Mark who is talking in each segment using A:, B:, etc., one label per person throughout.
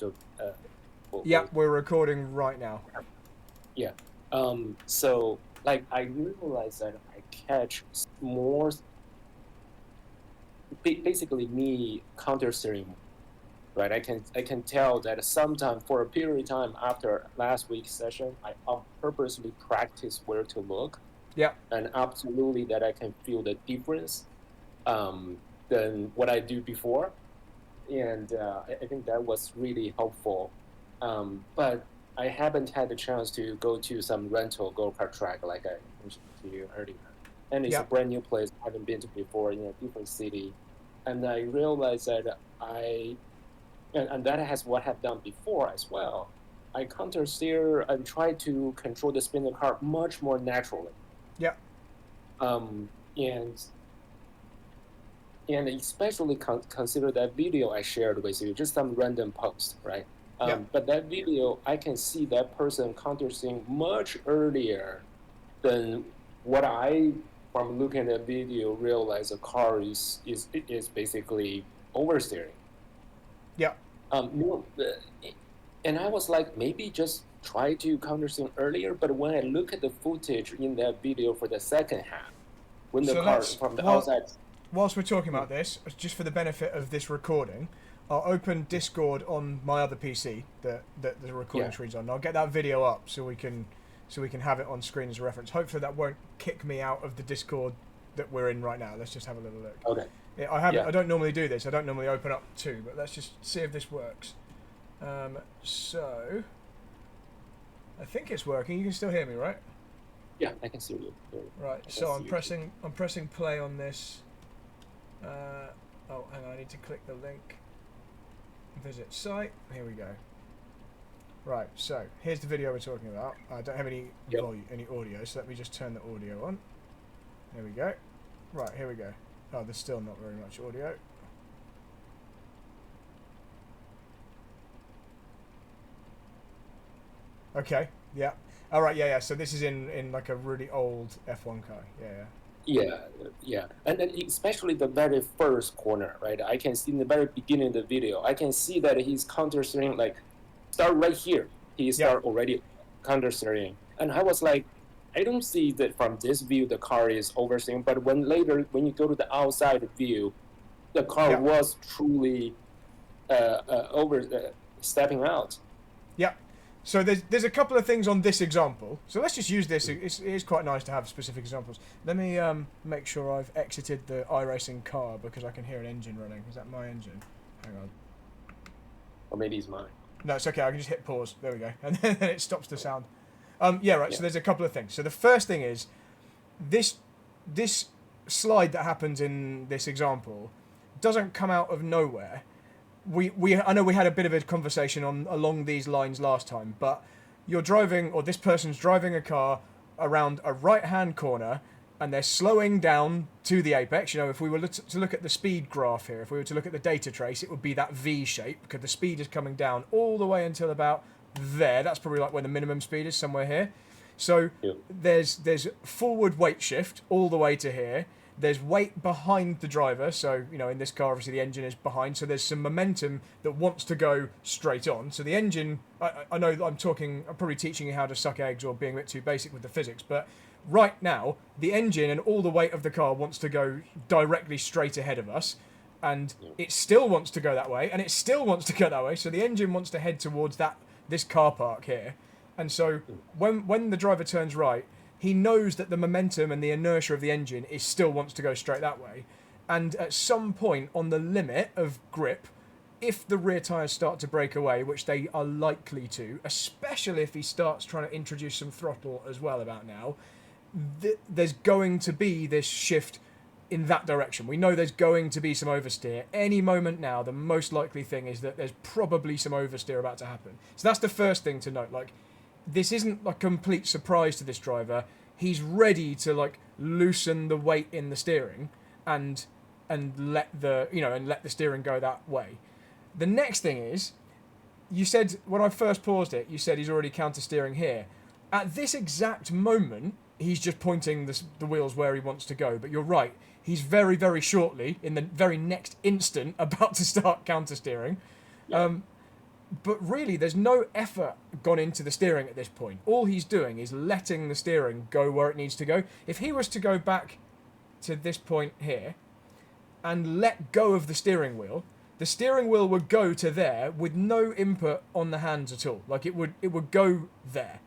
A: So,
B: Yeah, we're recording right now.
A: yeah. So like I realized that I catch more, basically me counter steering, right? I can tell that sometime for a period of time after last week's session, I purposely practice where to look,
B: Yeah.
A: and absolutely that I can feel the difference than what I do before. And I think that was really helpful. But I haven't had the chance to go to some rental go-kart track like I mentioned to you earlier. And it's a
B: Yeah.
A: brand new place I haven't been to before in a different city. And I realized that and that has what I've done before as well. I counter steer and try to control the spin of the car much more naturally.
B: Yeah.
A: Um, and and especially consider that video I shared with you, just some random post, right?
B: Yeah.
A: But that video, I can see that person countersing much earlier than what I, from looking at the video, realize a car is basically oversteering.
B: Yeah.
A: No, and I was like, maybe just try to countersing earlier. But when I look at the footage in that video for the second half, when the
B: So
A: car
B: let's
A: from the
B: well,
A: outside,
B: whilst we're talking about this, just for the benefit of this recording, I'll open Discord on my other PC that the recording
A: yeah,
B: screen's on. I'll get that video up so we can have it on screen as a reference. Hopefully that won't kick me out of the Discord that we're in right now. Let's just have a little look.
A: okay,
B: Yeah, I haven't.
A: yeah.
B: I don't normally do this. I don't normally open up two, but let's just see if this works. So I think it's working. You can still hear me, right?
A: Yeah, I can see you.
B: Right.
A: I can
B: So
A: see you too.
B: I'm pressing play on this. Oh, hang on. I need to click the link. Visit site. Here we go. Right. So here's the video we're talking about. I don't have any
A: Yep.
B: any audio, so let me just turn the audio on. There we go. Right. Here we go. Oh, there's still not very much audio. Okay. Yeah. All right. Yeah. Yeah. So this is in like a really old F1 car. Yeah. Yeah.
A: Yeah, yeah, and then especially the very first corner, right? I can see in the very beginning of the video, I can see that he's counter steering, like start right here. He
B: Yeah.
A: start already counter steering, and I was like, I don't see that from this view the car is oversteering, but when you go to the outside view, the car
B: Yeah.
A: was truly over stepping out.
B: Yeah. So there's a couple of things on this example. So let's just use this. It is quite nice to have specific examples. Let me make sure I've exited the iRacing car because I can hear an engine running. Is that my engine? Hang on.
A: Or maybe it's mine.
B: No, it's okay. I can just hit pause. There we go, and then it stops the sound. Yeah, right.
A: Yeah,
B: So there's a couple of things. So the first thing is this this slide that happens in this example doesn't come out of nowhere. We I know we had a bit of a conversation on along these lines last time, but you're driving, or this person's driving a car around a right-hand corner, and they're slowing down to the apex. You know, if we were to look at the speed graph here, if we were to look at the data trace, it would be that V shape because the speed is coming down all the way until about there. That's probably like where the minimum speed is, somewhere here. So
A: yeah,
B: there's forward weight shift all the way to here. There's weight behind the driver, so you know in this car obviously the engine is behind, so there's some momentum that wants to go straight on. So the engine, I know I'm probably teaching you how to suck eggs or being a bit too basic with the physics, but right now the engine and all the weight of the car wants to go directly straight ahead of us, and
A: yeah,
B: it still wants to go that way, and it still wants to go that way. So the engine wants to head towards this car park here, and so when the driver turns right, he knows that the momentum and the inertia of the engine is still wants to go straight that way. And at some point on the limit of grip, if the rear tyres start to break away, which they are likely to, especially if he starts trying to introduce some throttle as well about now, there's going to be this shift in that direction. We know there's going to be some oversteer. Any moment now, the most likely thing is that there's probably some oversteer about to happen. So that's the first thing to note. Like, this isn't a complete surprise to this driver. He's ready to like loosen the weight in the steering and let the steering go that way. The next thing is, you said when I first paused it, you said he's already counter steering here. At this exact moment, he's just pointing the wheels where he wants to go. But you're right, he's very very shortly in the very next instant about to start counter steering.
A: yeah.
B: but really, there's no effort gone into the steering at this point. All he's doing is letting the steering go where it needs to go. If he was to go back to this point here and let go of the steering wheel would go to there with no input on the hands at all. Like it would go there.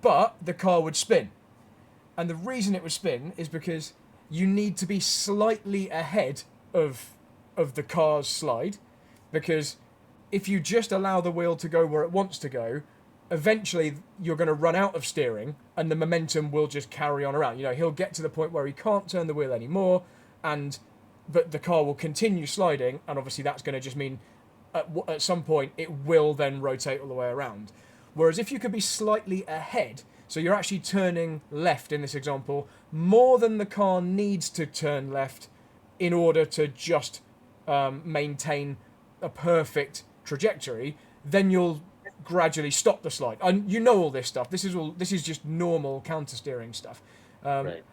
B: But the car would spin. And the reason it would spin is because you need to be slightly ahead of the car's slide, because if you just allow the wheel to go where it wants to go, eventually you're going to run out of steering and the momentum will just carry on around. You know, he'll get to the point where he can't turn the wheel anymore, but the car will continue sliding, and obviously that's going to just mean at some point it will then rotate all the way around. Whereas if you could be slightly ahead, so you're actually turning left in this example, more than the car needs to turn left in order to just maintain a perfect trajectory, then you'll gradually stop the slide. And you know all this stuff. This is just normal counter steering stuff.
A: Right.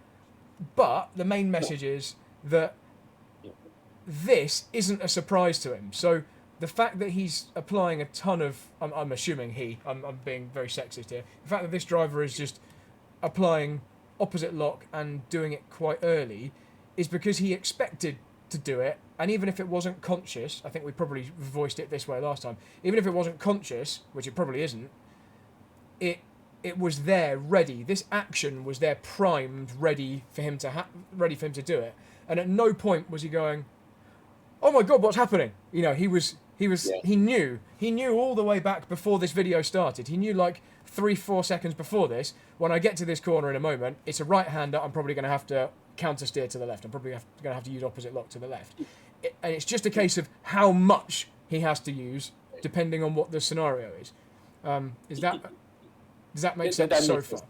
B: But the main message is that this isn't a surprise to him. So the fact that he's applying a ton of, I'm assuming I'm being very sexist here. The fact that this driver is just applying opposite lock and doing it quite early is because he expected to do it. And even if it wasn't conscious, I think we probably voiced it this way last time, even if it wasn't conscious, which it probably isn't, it was there ready. This action was there primed, ready for him to do it. And at no point was he going, "Oh my God, what's happening?" You know, he knew all the way back before this video started. He knew like 3-4 seconds before this, when I get to this corner in a moment, it's a right-hander, I'm probably going to have to counter steer to the left. I'm probably going to have to use opposite lock to the left. And it's just a case of how much he has to use, depending on what the scenario is. Does that make sense so far?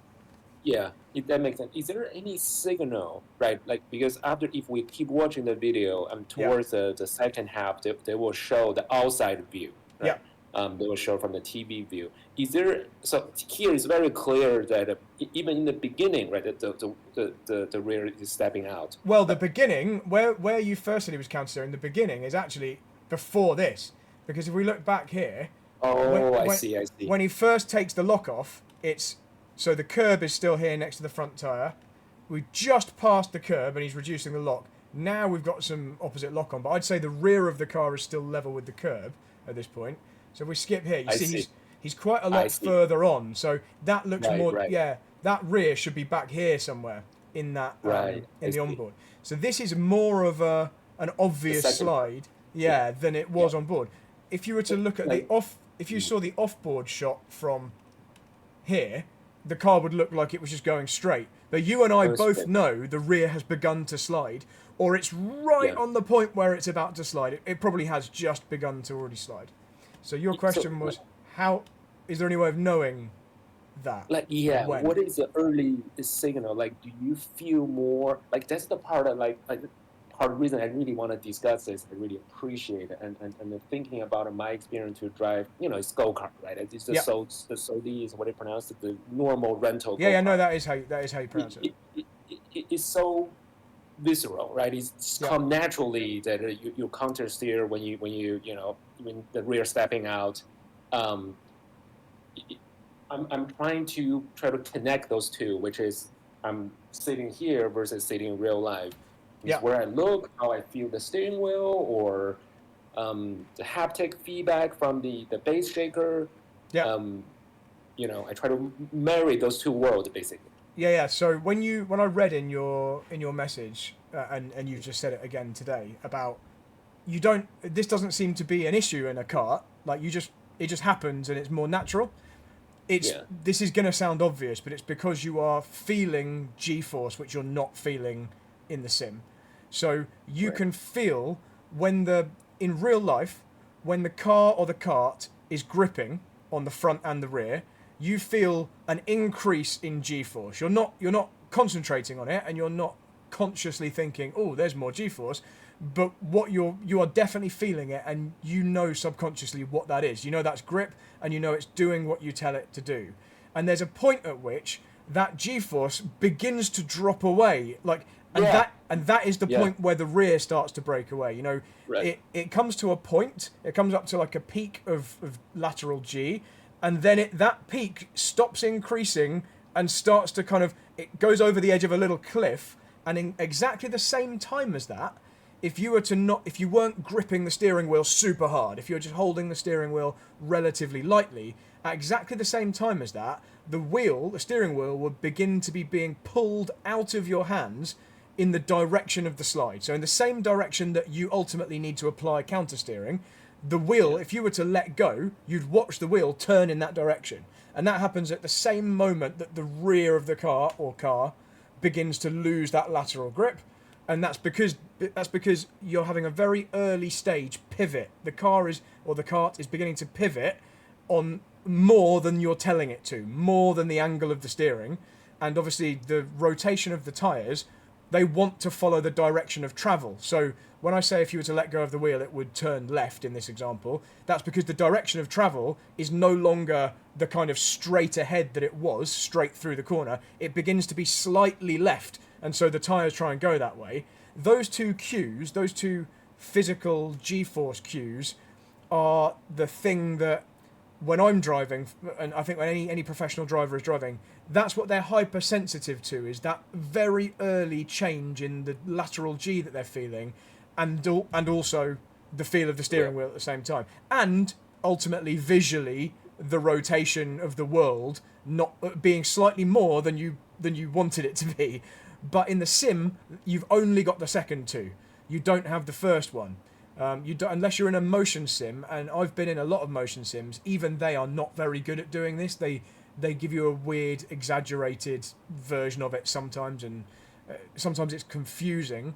A: Yeah, that makes sense. Is there any signal, right? Like, because if we keep watching the video, towards the second half, they will show the outside view, right?
B: Yeah.
A: They will show from the TV view. So here it's very clear that even in the beginning, right, the rear is stepping out.
B: Well, the beginning, where you first said he was counter steering, the beginning is actually before this, because if we look back here,
A: I see.
B: When he first takes the lock off, so the curb is still here next to the front tyre. We just passed the curb and he's reducing the lock. Now we've got some opposite lock on, but I'd say the rear of the car is still level with the curb at this point. So if we skip here, you see he's quite a lot further on. So that looks more, that rear should be back here somewhere in that in the onboard. So this is more of an obvious slide, than it was on board. If you were to look at if you saw the off-board shot from here, the car would look like it was just going straight. But you and I both know the rear has begun to slide, or it's right on the point where it's about to slide. It probably has just begun to already slide. So your question was, how is there any way of knowing that?
A: Like, what is the early signal? Like, do you feel more, like, that's the part of part of the reason I really want to discuss this. I really appreciate it, and thinking about my experience to drive, it's go-kart, right? It's the Sodi is what they pronounce it, the normal rental.
B: Yeah, no, that is how you pronounce it.
A: It's so visceral, right? It's come naturally that you counter steer when the rear stepping out. I'm trying to connect those two, which is I'm sitting here versus sitting in real life. Where I look, how I feel the steering wheel, or the haptic feedback from the base shaker. I try to marry those two worlds basically.
B: Yeah. So when I read in your message, and you've just said it again today about this doesn't seem to be an issue in a kart. Like it just happens and it's more natural. This is going to sound obvious, but it's because you are feeling G-force, which you're not feeling in the sim. So you can feel in real life, when the car or the kart is gripping on the front and the rear, you feel an increase in G-force. You're not concentrating on it, and you're not consciously thinking, "Oh, there's more G-force," but you are definitely feeling it, and you know subconsciously what that is. You know that's grip, and you know it's doing what you tell it to do. And there's a point at which that G-force begins to drop away, like
A: Yeah.
B: And that is the
A: Yeah.
B: point where the rear starts to break away. You know,
A: Right.
B: it comes to a point. It comes up to like a peak of lateral G, and then that peak stops increasing and starts to kind of, it goes over the edge of a little cliff, and in exactly the same time as that, if you were to not, if you weren't gripping the steering wheel super hard, if you're just holding the steering wheel relatively lightly, at exactly the same time as that, the steering wheel would begin to be being pulled out of your hands in the direction of the slide. So in the same direction that you ultimately need to apply counter steering, the wheel,
A: Yeah.
B: if you were to let go, you'd watch the wheel turn in that direction. And that happens at the same moment that the rear of the car begins to lose that lateral grip. And that's because you're having a very early stage pivot. The cart is beginning to pivot on more than you're telling it to, more than the angle of the steering, and obviously the rotation of the tires. They want to follow the direction of travel. So when I say if you were to let go of the wheel, it would turn left in this example, that's because the direction of travel is no longer the kind of straight ahead that it was, straight through the corner. It begins to be slightly left, and so the tyres try and go that way. Those two cues, those two physical G-force cues, are the thing that when I'm driving, and I think when any professional driver is driving, that's what they're hypersensitive to, is that very early change in the lateral G that they're feeling, and also the feel of the steering
A: Right.
B: wheel at the same time, and ultimately visually the rotation of the world not being slightly more than you wanted it to be. But in the sim, you've only got the second two. You don't have the first one. You don't, unless you're in a motion sim, and I've been in a lot of motion sims. Even they are not very good at doing this. They give you a weird, exaggerated version of it sometimes, and sometimes it's confusing.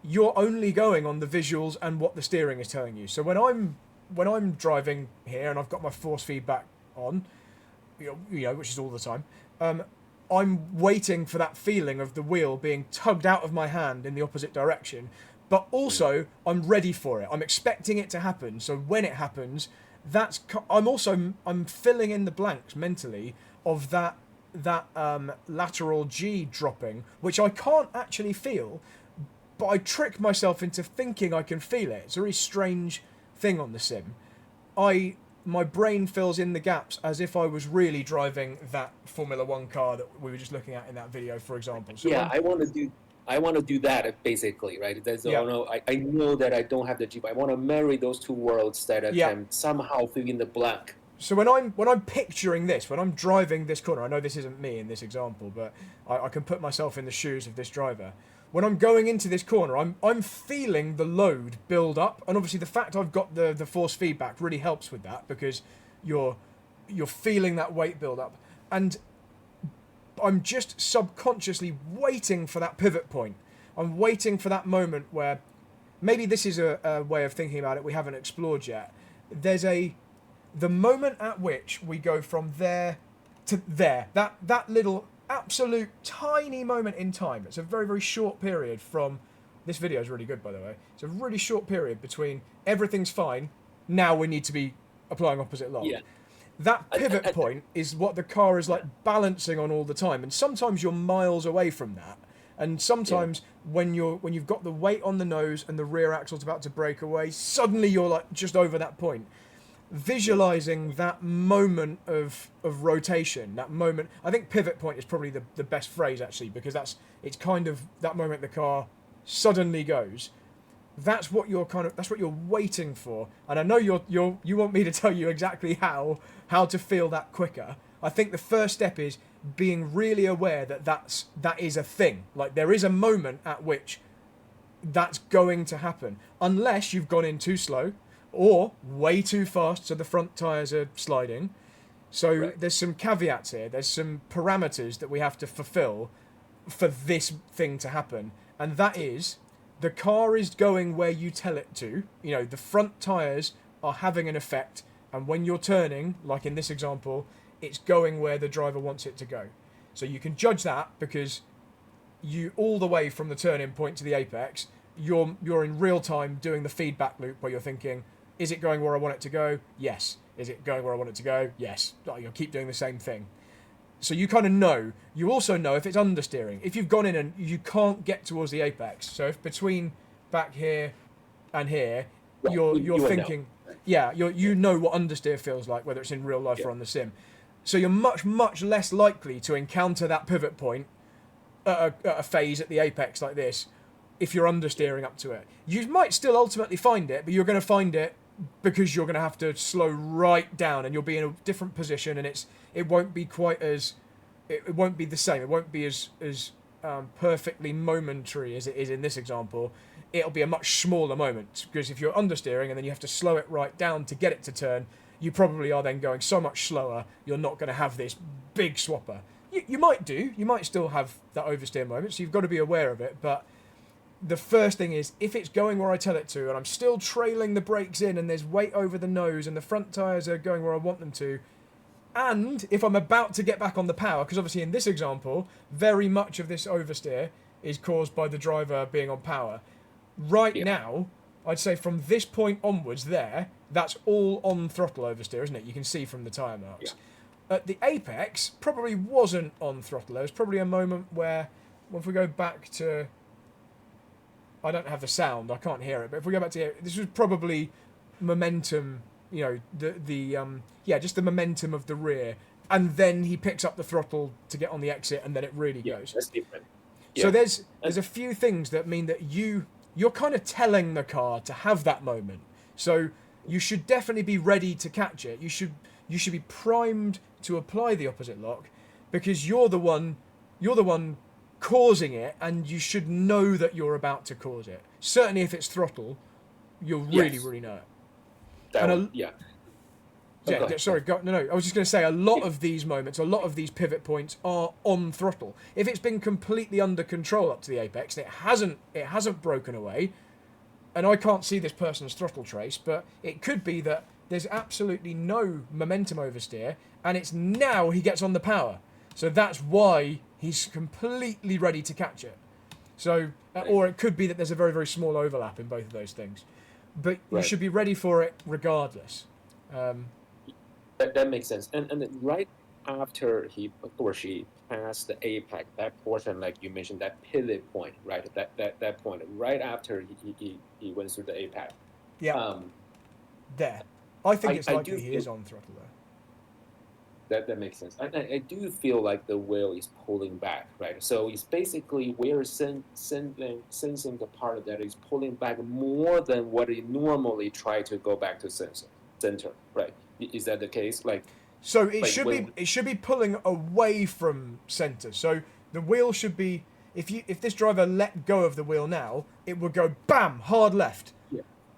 B: You're only going on the visuals and what the steering is telling you. So when I'm driving here and I've got my force feedback on, which is all the time, I'm waiting for that feeling of the wheel being tugged out of my hand in the opposite direction, but also I'm ready for it. I'm expecting it to happen. So when it happens, I'm filling in the blanks mentally of that lateral G dropping, which I can't actually feel, but I trick myself into thinking I can feel it. It's a really strange thing on the sim. My brain fills in the gaps as if I was really driving that Formula One car that we were just looking at in that video, for example. So
A: Yeah, I want to do that basically, right? There's
B: yeah,
A: I know that I don't have the Jeep. I want to marry those two worlds that I
B: yeah.
A: can somehow fill in the blank.
B: So when I'm picturing this, when I'm driving this corner, I know this isn't me in this example, but I can put myself in the shoes of this driver. When I'm going into this corner, I'm feeling the load build up, and obviously the fact I've got the force feedback really helps with that, because you're feeling that weight build up, and I'm just subconsciously waiting for that pivot point. I'm waiting for that moment where maybe this is a way of thinking about it we haven't explored yet. There's the moment at which we go from there to there. That little absolute tiny moment in time. It's a very, very short period from. This video is really good, by the way. It's a really short period between everything's fine, now we need to be applying opposite lock.
A: Yeah.
B: That pivot
A: I,
B: point is what the car is like
A: yeah.
B: balancing on all the time, and sometimes you're miles away from that, and
A: Yeah.
B: sometimes when you've got the weight on the nose and the rear axle's about to break away, suddenly you're like just over that point. Visualizing that moment of rotation, that moment, I think pivot point is probably the best phrase actually, because it's kind of that moment the car suddenly goes. That's what you're waiting for, and I know you want me to tell you exactly how to feel that quicker. I think the first step is being really aware that is a thing. Like, there is a moment at which that's going to happen, unless you've gone in too slow or way too fast, so the front tyres are sliding. So
A: Right.
B: there's some caveats here. There's some parameters that we have to fulfill for this thing to happen, and that is the car is going where you tell it to. The front tyres are having an effect, and when you're turning, like in this example, it's going where the driver wants it to go. So you can judge that because you, all the way from the turn-in point to the apex, you're in real time doing the feedback loop where you're thinking, is it going where I want it to go? Yes. Is it going where I want it to go? Yes. You'll keep doing the same thing. So you kind of know. You also know if it's understeering. If you've gone in and you can't get towards the apex. So if between back here and here,
A: Right.
B: you're
A: You would know.
B: thinking, yeah, you know what understeer feels like, whether it's in real life
A: Yeah.
B: or on the sim. So you're much less likely to encounter that pivot point at a phase at the apex like this if you're understeering up to it. You might still ultimately find it, but you're going to find it because you're going to have to slow right down, and you'll be in a different position, and it won't be quite as it won't be the same. It won't be as perfectly momentary as it is in this example. It'll be a much smaller moment because if you're understeering and then you have to slow it right down to get it to turn, you probably are then going so much slower. You're not going to have this big swapper. You might do. You might still have that oversteer moment, so you've got to be aware of it. But the first thing is, if it's going where I tell it to, and I'm still trailing the brakes in, and there's weight over the nose, and the front tyres are going where I want them to, and if I'm about to get back on the power, because obviously in this example, very much of this oversteer is caused by the driver being on power. Right
A: Yeah.
B: now, I'd say from this point onwards there, that's all on throttle oversteer, isn't it? You can see from the tyre marks.
A: Yeah.
B: At the apex, probably wasn't on throttle. There was probably a moment where, well, if we go back to... I don't have the sound, I can't hear it, but if we go back to... This was probably momentum, you know, just the momentum of the rear. And then he picks up the throttle to get on the exit, and then it really
A: Yeah.
B: goes.
A: That's different.
B: So
A: Yeah.
B: there's a few things that mean that you're kind of telling the car to have that moment. So you should definitely be ready to catch it. You should be primed to apply the opposite lock because you're the one causing it, and you should know that you're about to cause it. Certainly if it's throttle, you'll really
A: Yes.
B: really know it.
A: That
B: And
A: would, yeah.
B: yeah,
A: Go ahead.
B: sorry, no. I was just going to say a lot of these moments, a lot of these pivot points are on throttle. If it's been completely under control up to the apex, and it hasn't broken away, and I can't see this person's throttle trace, but it could be that there's absolutely no momentum oversteer, and it's now he gets on the power. So that's why he's completely ready to catch it. So, or it could be that there's a very, very small overlap in both of those things. But you
A: Right.
B: should be ready for it regardless.
A: That makes sense. And then right after he or she passed the apex, that portion, like you mentioned, that pivot point, right? That point, right after he went through the apex.
B: Yeah,
A: Um,
B: there. I think it's
A: I
B: likely
A: do
B: he
A: feel
B: is on throttle there.
A: that makes sense. I do feel like the wheel is pulling back, right? So it's basically we're sensing the part that is pulling back more than what it normally try to go back to center, right? Is that the case?
B: So it
A: Like
B: should
A: when-
B: be pulling away from centre. So the wheel should be if this driver let go of the wheel now, it would go bam hard left.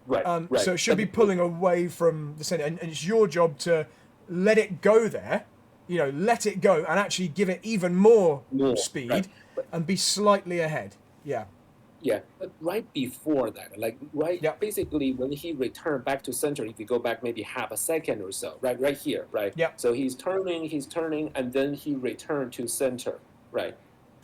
A: Right, right.
B: So it should be pulling away from the centre, and it's your job to let it go there. You know, let it go and actually give it even more speed,
A: right.
B: and be slightly ahead. Yeah.
A: Yeah, but right before that,
B: Yeah.
A: basically when he returned back to center, if you go back maybe half a second or so, right here, right?
B: Yeah.
A: So he's turning, and then he returned to center, right?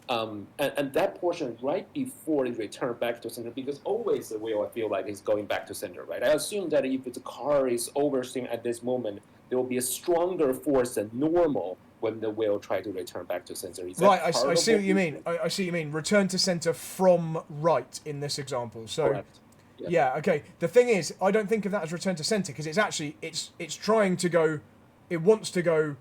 A: And that portion right before he returned back to center, because always the wheel I feel like is going back to center, right? I assume that if the car is oversteering at this moment, there will be a stronger force than normal when the wheel try to return back to center. Is that
B: Right, I
A: part of
B: see what you
A: we-
B: mean. I see what you mean. Return to centre from right in this example. So,
A: Correct.
B: yeah, okay. The thing is, I don't think of that as return to centre because it's actually it's trying to go. It wants to go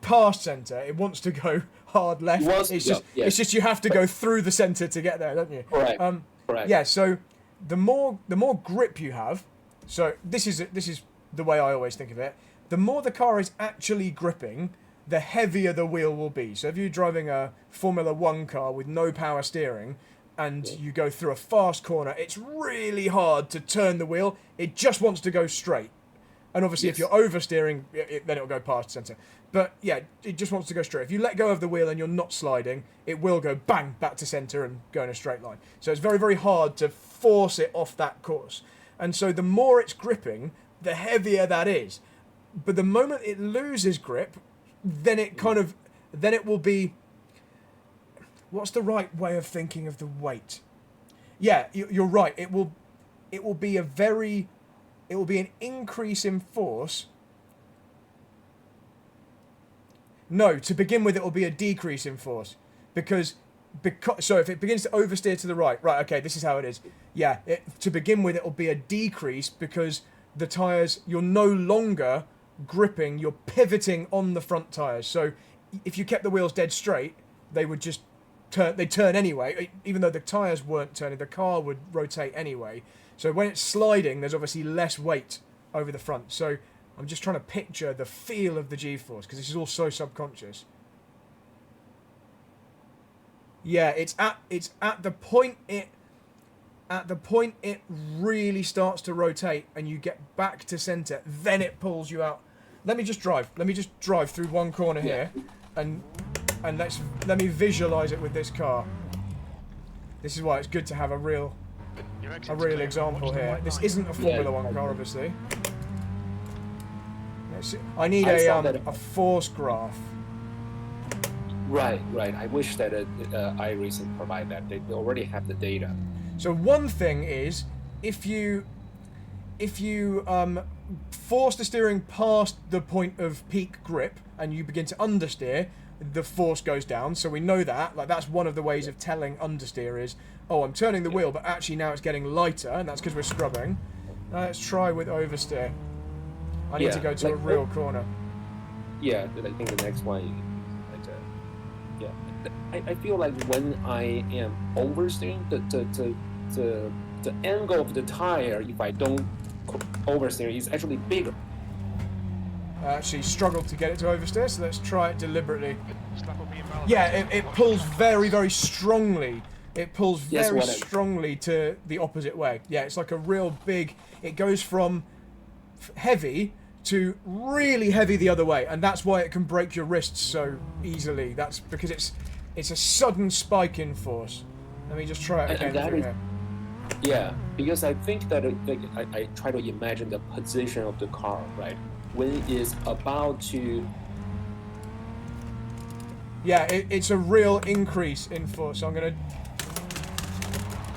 B: past centre. It wants to go hard left.
A: It wants to
B: It's
A: go,
B: just
A: yeah.
B: it's just you have to go through the centre to get there, don't you?
A: Correct. Correct.
B: Yeah. So the more grip you have, so this is the way I always think of it. The more the car is actually gripping, the heavier the wheel will be. So if you're driving a Formula One car with no power steering and you go through a fast corner, it's really hard to turn the wheel. It just wants to go straight. And obviously if
A: Yes.
B: you're oversteering, then it'll go past centre. But yeah, it just wants to go straight. If you let go of the wheel and you're not sliding, it will go bang back to centre and go in a straight line. So it's very, very hard to force it off that course. And so the more it's gripping, the heavier that is. But the moment it loses grip, then it will be, what's the right way of thinking of the weight? Yeah, you're right. It will be an increase in force. No, to begin with, it will be a decrease in force because so if it begins to oversteer to the right, right? Okay, this is how it is. Yeah, to begin with, it will be a decrease because the tires you're no longer gripping, you're pivoting on the front tires. So if you kept the wheels dead straight, they would just turn. They turn anyway, even though the tires weren't turning. The car would rotate anyway. So when it's sliding, there's obviously less weight over the front. So I'm just trying to picture the feel of the G-force because this is all so subconscious. Yeah, it's at the point it really starts to rotate and you get back to center, then it pulls you out. Let me just drive through one corner here, and let me visualize it with this car. This is why it's good to have a real example here. This isn't a Formula One car, obviously. I need a force graph.
A: Right. I wish that iRacing provide that. They already have the data.
B: So one thing is, if you force the steering past the point of peak grip and you begin to understeer, the force goes down. So we know that. Like that's one of the ways of telling understeer is, oh, I'm turning the wheel, but actually now it's getting lighter, and that's because we're scrubbing. Let's try with oversteer. I need to go to a real corner.
A: Yeah, I think the next one. I feel like when I am oversteering, the angle of the tire, if I don't oversteer, is actually bigger.
B: I actually struggled to get it to oversteer, so let's try it deliberately. Yeah, it pulls very, very strongly. It pulls very strongly to the opposite way. Yeah, it's like a real big... It goes from heavy to really heavy the other way, and that's why it can break your wrists so easily. That's because it's a sudden spike in force. Let me just try it again through here.
A: Yeah, because I think that I try to imagine the position of the car, right? When it is about to...
B: Yeah, it's a real increase in force. So I'm going to...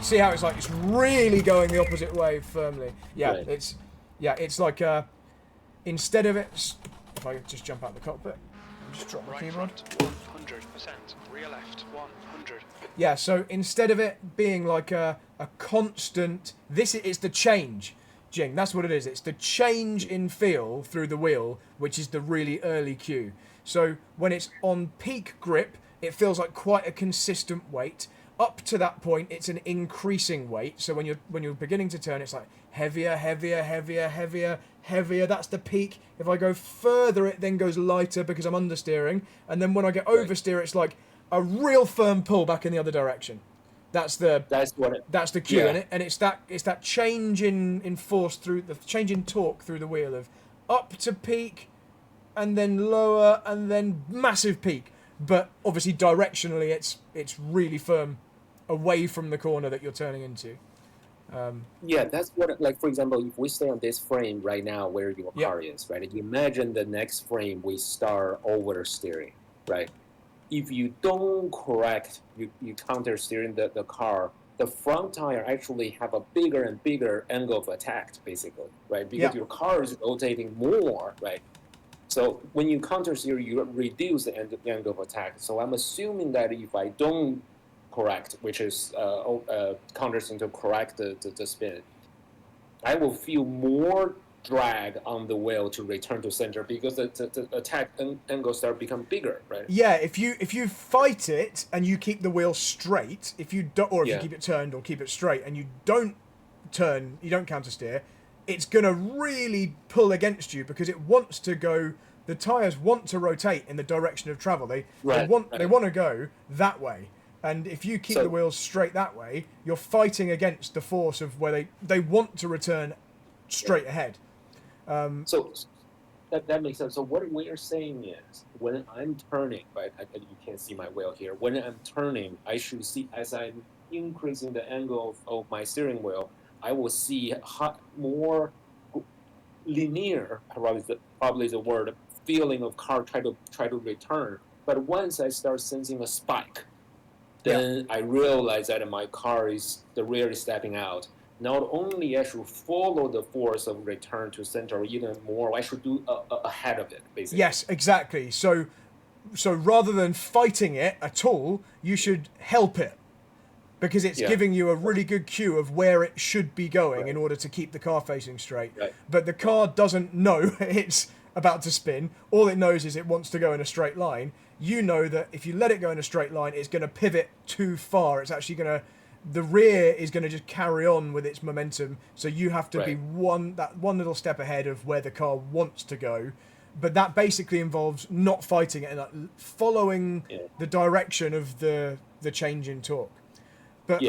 B: See how it's like, it's really going the opposite way firmly. Yeah, right. It's like, instead of it... If I just jump out the cockpit, just drop my keyboard.
C: 100%, rear left, 100.
B: Yeah, so instead of it being like a constant... This is the change, Jing. That's what it is. It's the change in feel through the wheel, which is the really early cue. So when it's on peak grip, it feels like quite a consistent weight. Up to that point, it's an increasing weight. So when you're beginning to turn, it's like heavier, heavier, heavier, heavier, heavier. That's the peak. If I go further, it then goes lighter because I'm understeering. And then when I get oversteer, it's like a real firm pull back in the other direction. That's the cue,
A: yeah.
B: and it's that change in force through the change in torque through the wheel of up to peak, and then lower, and then massive peak. But obviously directionally, it's really firm away from the corner that you're turning into.
A: Yeah, that's what, like, for example, if we stay on this frame right now where your car is, right? You imagine the next frame we start oversteering, right? If you don't correct, you counter steering the car, the front tire actually have a bigger and bigger angle of attack, basically, right? Because your car is rotating more, right? So when you counter steer, you reduce the angle of attack. So I'm assuming that if I don't correct, which is counter steering to correct the spin, I will feel more drag on the wheel to return to center because the attack angle start become bigger, right?
B: Yeah, if you fight it and you keep the wheel straight, if you keep it turned or keep it straight and you don't turn, you don't counter steer, it's gonna really pull against you because it wants to go. The tires want to rotate in the direction of travel. They want to go that way. And if you keep the wheels straight that way, you're fighting against the force of where they want to return straight ahead.
A: So that makes sense. So what we're saying is, when I'm turning, right? You can't see my wheel here. When I'm turning, I should see, as I'm increasing the angle of my steering wheel, I will see more linear, probably the word, feeling of car try to return. But once I start sensing a spike, then I realize that my car the rear is stepping out. Not only I should follow the force of return to center even more, I should do ahead of it, basically.
B: Yes, exactly. So So rather than fighting it at all, you should help it. Because it's giving you a really good cue of where it should be going in order to keep the car facing straight.
A: Right.
B: But the car doesn't know it's about to spin. All it knows is it wants to go in a straight line. You know that if you let it go in a straight line, it's going to pivot too far. It's actually going to... The rear is going to just carry on with its momentum. So you have to be one little step ahead of where the car wants to go. But that basically involves not fighting it and following the direction of the change in torque. But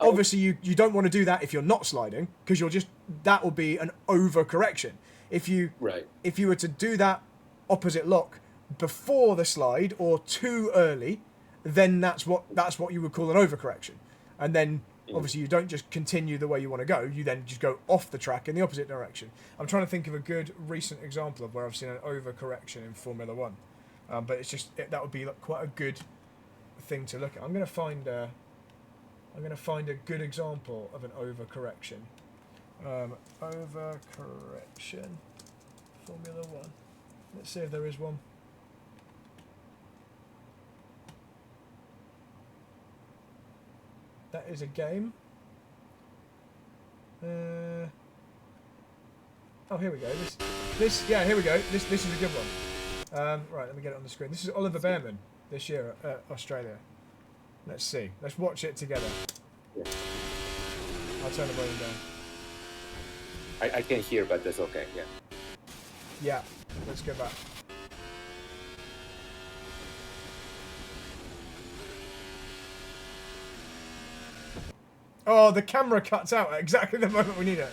B: obviously you don't want to do that if you're not sliding, because that will be an overcorrection. If you were to do that opposite lock before the slide or too early, then that's what you would call an overcorrection. And then obviously you don't just continue the way you want to go, you then just go off the track in the opposite direction. I'm trying to think of a good recent example of where I've seen an overcorrection in Formula One. But it's just that would be quite a good thing to look at. I'm going to find a good example of an overcorrection. Overcorrection, Formula One. Let's see if there is one. That is a game. Oh, here we go. Here we go. This is a good one. Right, let me get it on the screen. This is Oliver Behrman this year at Australia. Let's see. Let's watch it together. I'll turn the volume down.
A: I can't hear, but that's okay.
B: Yeah. Let's go back. Oh, the camera cuts out at exactly the moment we need it.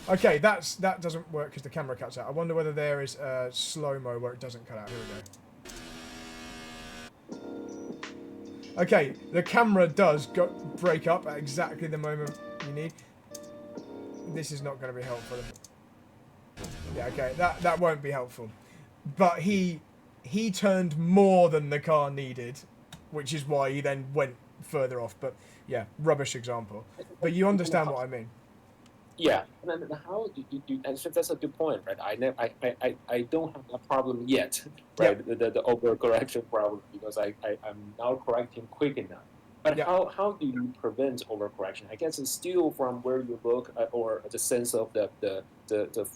B: Okay, that doesn't work because the camera cuts out. I wonder whether there is a slow-mo where it doesn't cut out. Here we go. Okay, the camera does break up at exactly the moment you need. This is not going to be helpful. Yeah, okay, that won't be helpful. But he turned more than the car needed, which is why he then went further off. But yeah, rubbish example. But you understand what I mean.
A: Yeah, and then how do you and so that's a good point, right? I don't have a problem yet, right? The overcorrection problem, because I'm now correcting quick enough. But how do you prevent overcorrection? I guess it's still from where you look at, or the sense of the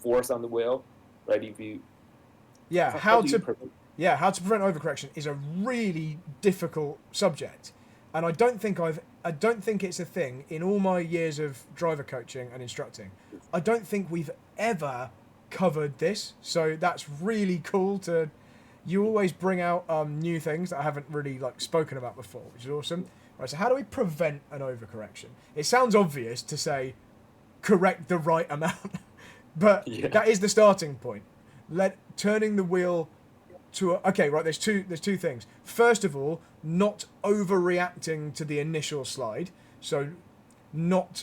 A: force on the wheel, right? If you how to prevent overcorrection is a really difficult subject, and I don't think it's a thing in all my years of driver coaching and instructing. I don't think we've ever covered this, so that's really cool to. You always bring out new things that I haven't really spoken about before, which is awesome. Right, so how do we prevent an overcorrection? It sounds obvious to say correct the right amount, but that is the starting point. Turning the wheel to there's two things. First of all, not overreacting to the initial slide, so not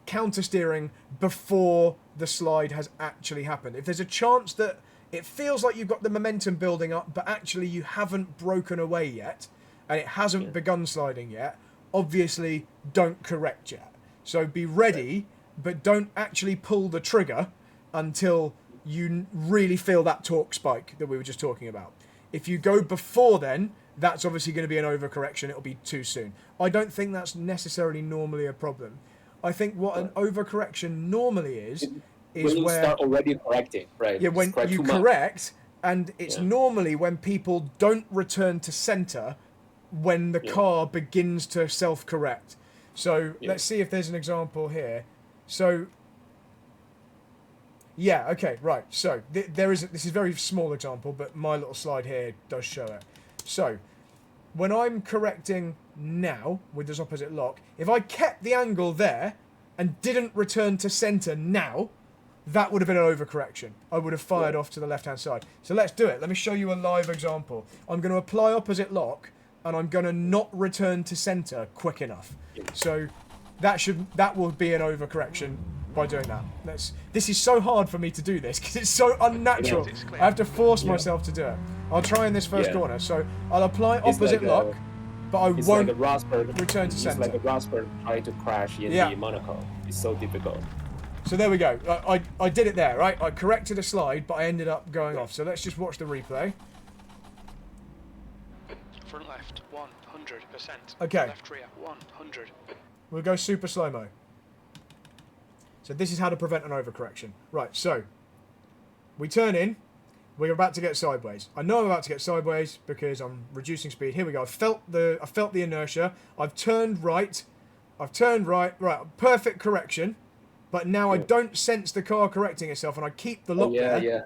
A: countersteering before the slide has actually happened. If there's a chance that it feels like you've got the momentum building up, but actually you haven't broken away yet, and it hasn't begun sliding yet, obviously don't correct yet. So be ready, but don't actually pull the trigger until you really feel that torque spike that we were just talking about. If you go before then, that's obviously going to be an overcorrection. It'll be too soon. I don't think that's necessarily normally a problem. I think what an overcorrection normally is when you start already correcting, right?
B: Yeah, when you correct, and it's normally when people don't return to center when the car begins to self-correct. So let's see if there's an example here. So so this is a very small example, but my little slide here does show it. So when I'm correcting now with this opposite lock, if I kept the angle there and didn't return to center now, that would have been an overcorrection. I would have fired off to the left-hand side. So let's do it. Let me show you a live example. I'm going to apply opposite lock, and I'm going to not return to center quick enough. So that will be an overcorrection by doing that. This is so hard for me to do this because it's so unnatural. I have to force myself to do it. I'll try in this first corner. So I'll apply opposite lock, but I won't return to center.
A: It's like a Rosberg trying to crash in the Monaco. It's so difficult.
B: So there we go. I did it there, right? I corrected a slide, but I ended up going off. So let's just watch the replay.
C: Front left, 100%.
B: Okay.
C: Left rear, 100.
B: We'll go super slow-mo. So this is how to prevent an overcorrection. Right, so we turn in. We're about to get sideways. I know I'm about to get sideways because I'm reducing speed. Here we go. I felt the inertia. I've turned right. Right, perfect correction. But now I don't sense the car correcting itself, and I keep the lock there.
A: Yeah.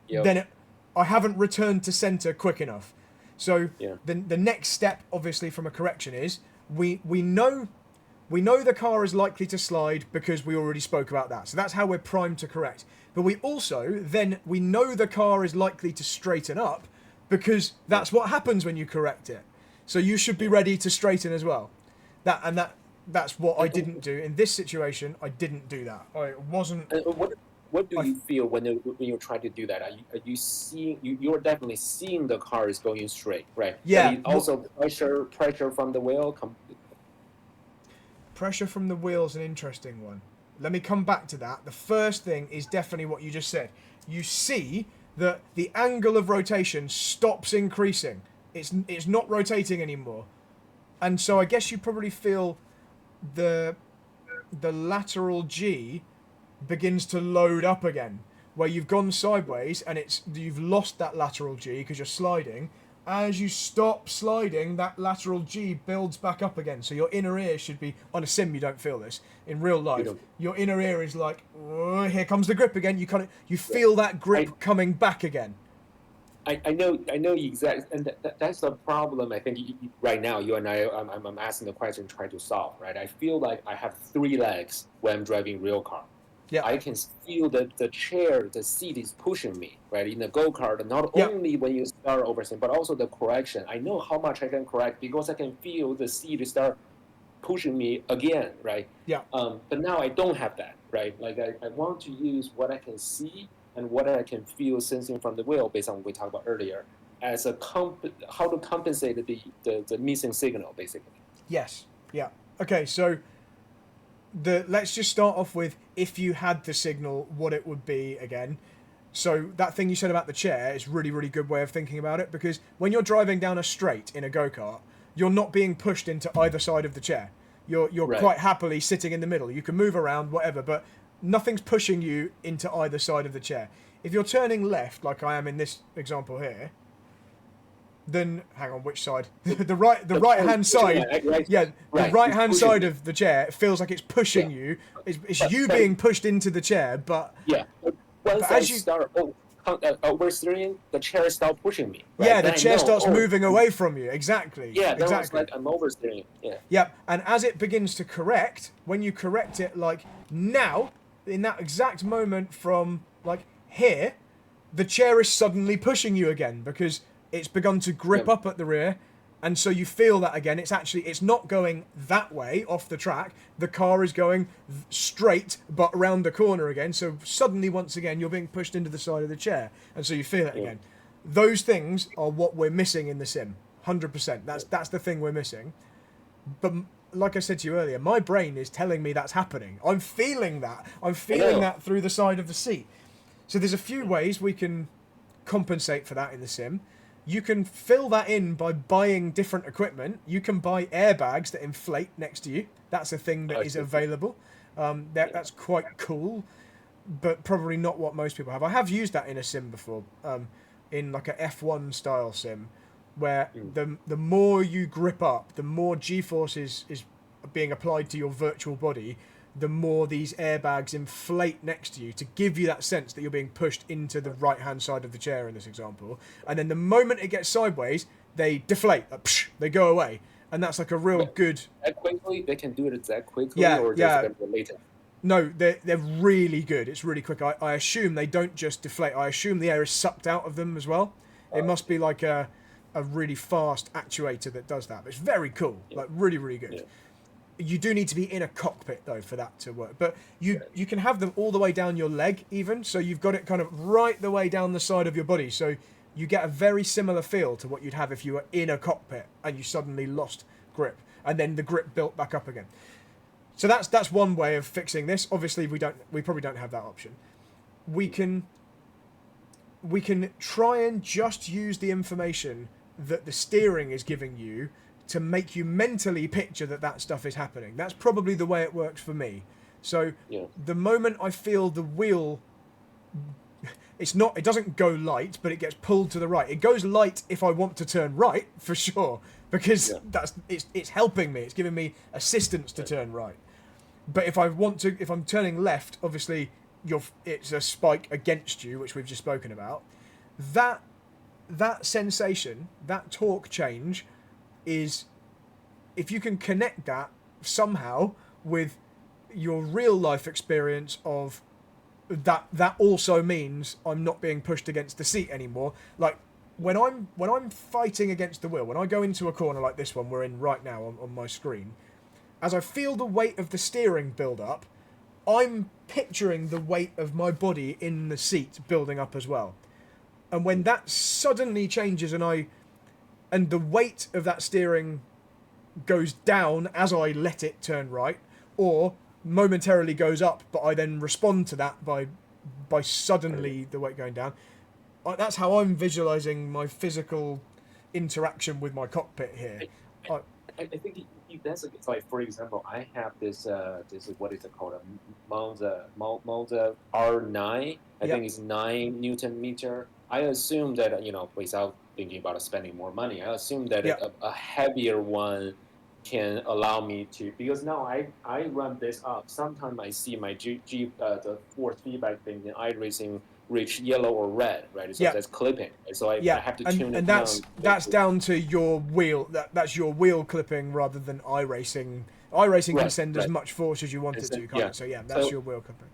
A: Yep.
B: Then I haven't returned to center quick enough. So the next step, obviously, from a correction is we know the car is likely to slide because we already spoke about that. So that's how we're primed to correct. But we also we know the car is likely to straighten up because that's what happens when you correct it. So you should be ready to straighten as well. That's what I didn't do in this situation. I didn't do that. I wasn't.
A: What do you feel when you try to do that? Are you seeing? You're definitely seeing the car is going straight, right?
B: Yeah.
A: Also, pressure from the wheel.
B: Pressure from the wheel is an interesting one. Let me come back to that. The first thing is definitely what you just said. You see that the angle of rotation stops increasing. It's not rotating anymore, and so I guess you probably feel the lateral G begins to load up again, where you've gone sideways and you've lost that lateral G because you're sliding. As you stop sliding, that lateral G builds back up again. So your inner ear should be, on a sim you don't feel this. In real life, your inner ear is like, oh, here comes the grip again. You feel that grip coming back again.
A: I know exactly, and that's the problem. I think right now you and I, I'm asking the question, trying to solve. Right, I feel like I have 3 legs when I'm driving real car.
B: Yeah.
A: I can feel that the chair, the seat is pushing me, right? In the go-kart, not only when you start oversteering, but also the correction. I know how much I can correct because I can feel the seat start pushing me again, right?
B: Yeah.
A: But now I don't have that, right? Like I want to use what I can see and what I can feel sensing from the wheel based on what we talked about earlier as how to compensate the missing signal, basically.
B: Yes. Yeah. Okay, so let's just start off with if you had the signal, what it would be again. So that thing you said about the chair is really, really good way of thinking about it, because when you're driving down a straight in a go-kart, you're not being pushed into either side of the chair. You're quite happily sitting in the middle. You can move around, whatever, but nothing's pushing you into either side of the chair. If you're turning left, like I am in this example here, then hang on, which side? the right hand side. The right hand side of the chair feels like it's pushing you. It's you being pushed into the chair, but
A: once I start oversteering, the chair starts pushing me. Right?
B: Yeah, the chair starts moving away from you. Exactly.
A: Yeah,
B: exactly.
A: It's like I'm oversteering. Yeah.
B: Yep, and as it begins to correct, when you correct it, like now, in that exact moment from like here, the chair is suddenly pushing you again because it's begun to grip up at the rear, and so you feel that again. It's not going that way off the track. The car is going straight, but around the corner again. So suddenly, once again, you're being pushed into the side of the chair, and so you feel it again. Those things are what we're missing in the sim. 100%. That's the thing we're missing. But like I said to you earlier, my brain is telling me that's happening. I'm feeling that. I'm feeling that through the side of the seat. So there's a few ways we can compensate for that in the sim. You can fill that in by buying different equipment. You can buy airbags that inflate next to you. That's a thing that is available. That's quite cool, but probably not what most people have. I have used that in a sim before, in like a F1 style sim, where the more you grip up, the more G-force is being applied to your virtual body, the more these airbags inflate next to you to give you that sense that you're being pushed into the right-hand side of the chair in this example. And then the moment it gets sideways, they deflate, they go away. And that's like a real good...
A: That quickly? They can do it that quickly? Or just later?
B: No, they're really good. It's really quick. I assume they don't just deflate. I assume the air is sucked out of them as well. It must be like a really fast actuator that does that. But it's very cool. Like really, really good. Yeah. You do need to be in a cockpit though for that to work, but you can have them all the way down your leg even, so you've got it kind of right the way down the side of your body, so you get a very similar feel to what you'd have if you were in a cockpit and you suddenly lost grip and then the grip built back up again. So that's one way of fixing this. Obviously, we probably don't have that option. We can try and just use the information that the steering is giving you to make you mentally picture that stuff is happening. That's probably the way it works for me. So the moment I feel the wheel, it doesn't go light, but it gets pulled to the right. It goes light if I want to turn right, for sure, because it's helping me. It's giving me assistance to turn right. But if I'm turning left, obviously it's a spike against you, which we've just spoken about. That sensation, that torque change, is, if you can connect that somehow with your real life experience of that also means I'm not being pushed against the seat anymore. Like when I'm fighting against the wheel, when I go into a corner like this one we're in right now on my screen, as I feel the weight of the steering build up, I'm picturing the weight of my body in the seat building up as well. And when that suddenly changes and the weight of that steering goes down as I let it turn right, or momentarily goes up, but I then respond to that by suddenly the weight going down, that's how I'm visualizing my physical interaction with my cockpit here.
A: I think that's like, for example, I have this what is it called, a Monza R9. I think it's 9 Newton meter. I assume that without thinking about spending more money, I assume that a heavier one can allow me to, because now I run this up. Sometimes I see my the force feedback thing in iRacing reach yellow or red, right? So that's clipping. So I have to tune it down.
B: And that's down to your wheel. That's your wheel clipping rather than iRacing. iRacing can send as much force as you want it to, can't it? So that's your wheel clipping.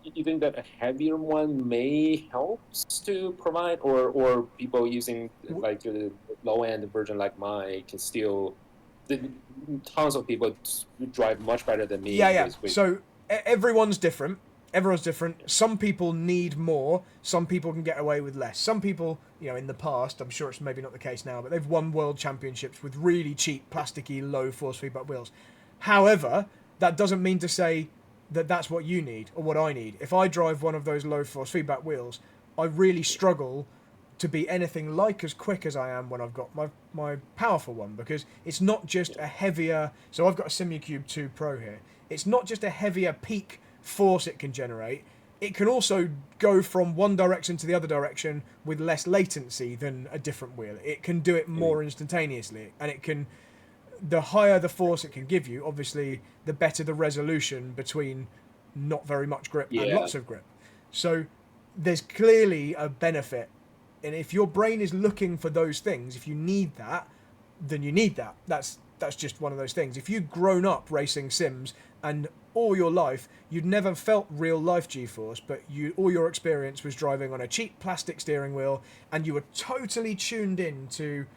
A: You think that a heavier one may help to provide, or people using like the low end version like mine can still? Tons of people drive much better than me.
B: So everyone's different. Some people need more. Some people can get away with less. Some people, in the past, I'm sure it's maybe not the case now, but they've won world championships with really cheap, plasticky, low force feedback wheels. However, that doesn't mean to say that that's what you need or what I need. If I drive one of those low force feedback wheels, I really struggle to be anything like as quick as I am when I've got my powerful one, because it's not just a heavier. So I've got a Simucube 2 Pro here. It's not just a heavier peak force it can generate. It can also go from one direction to the other direction with less latency than a different wheel. It can do it more instantaneously, and it can. The higher the force it can give you, obviously, the better the resolution between not very much grip and lots of grip. So there's clearly a benefit. And if your brain is looking for those things, if you need that, then you need that. That's just one of those things. If you've grown up racing sims and all your life you'd never felt real life G-force, but all your experience was driving on a cheap plastic steering wheel, and you were totally tuned in to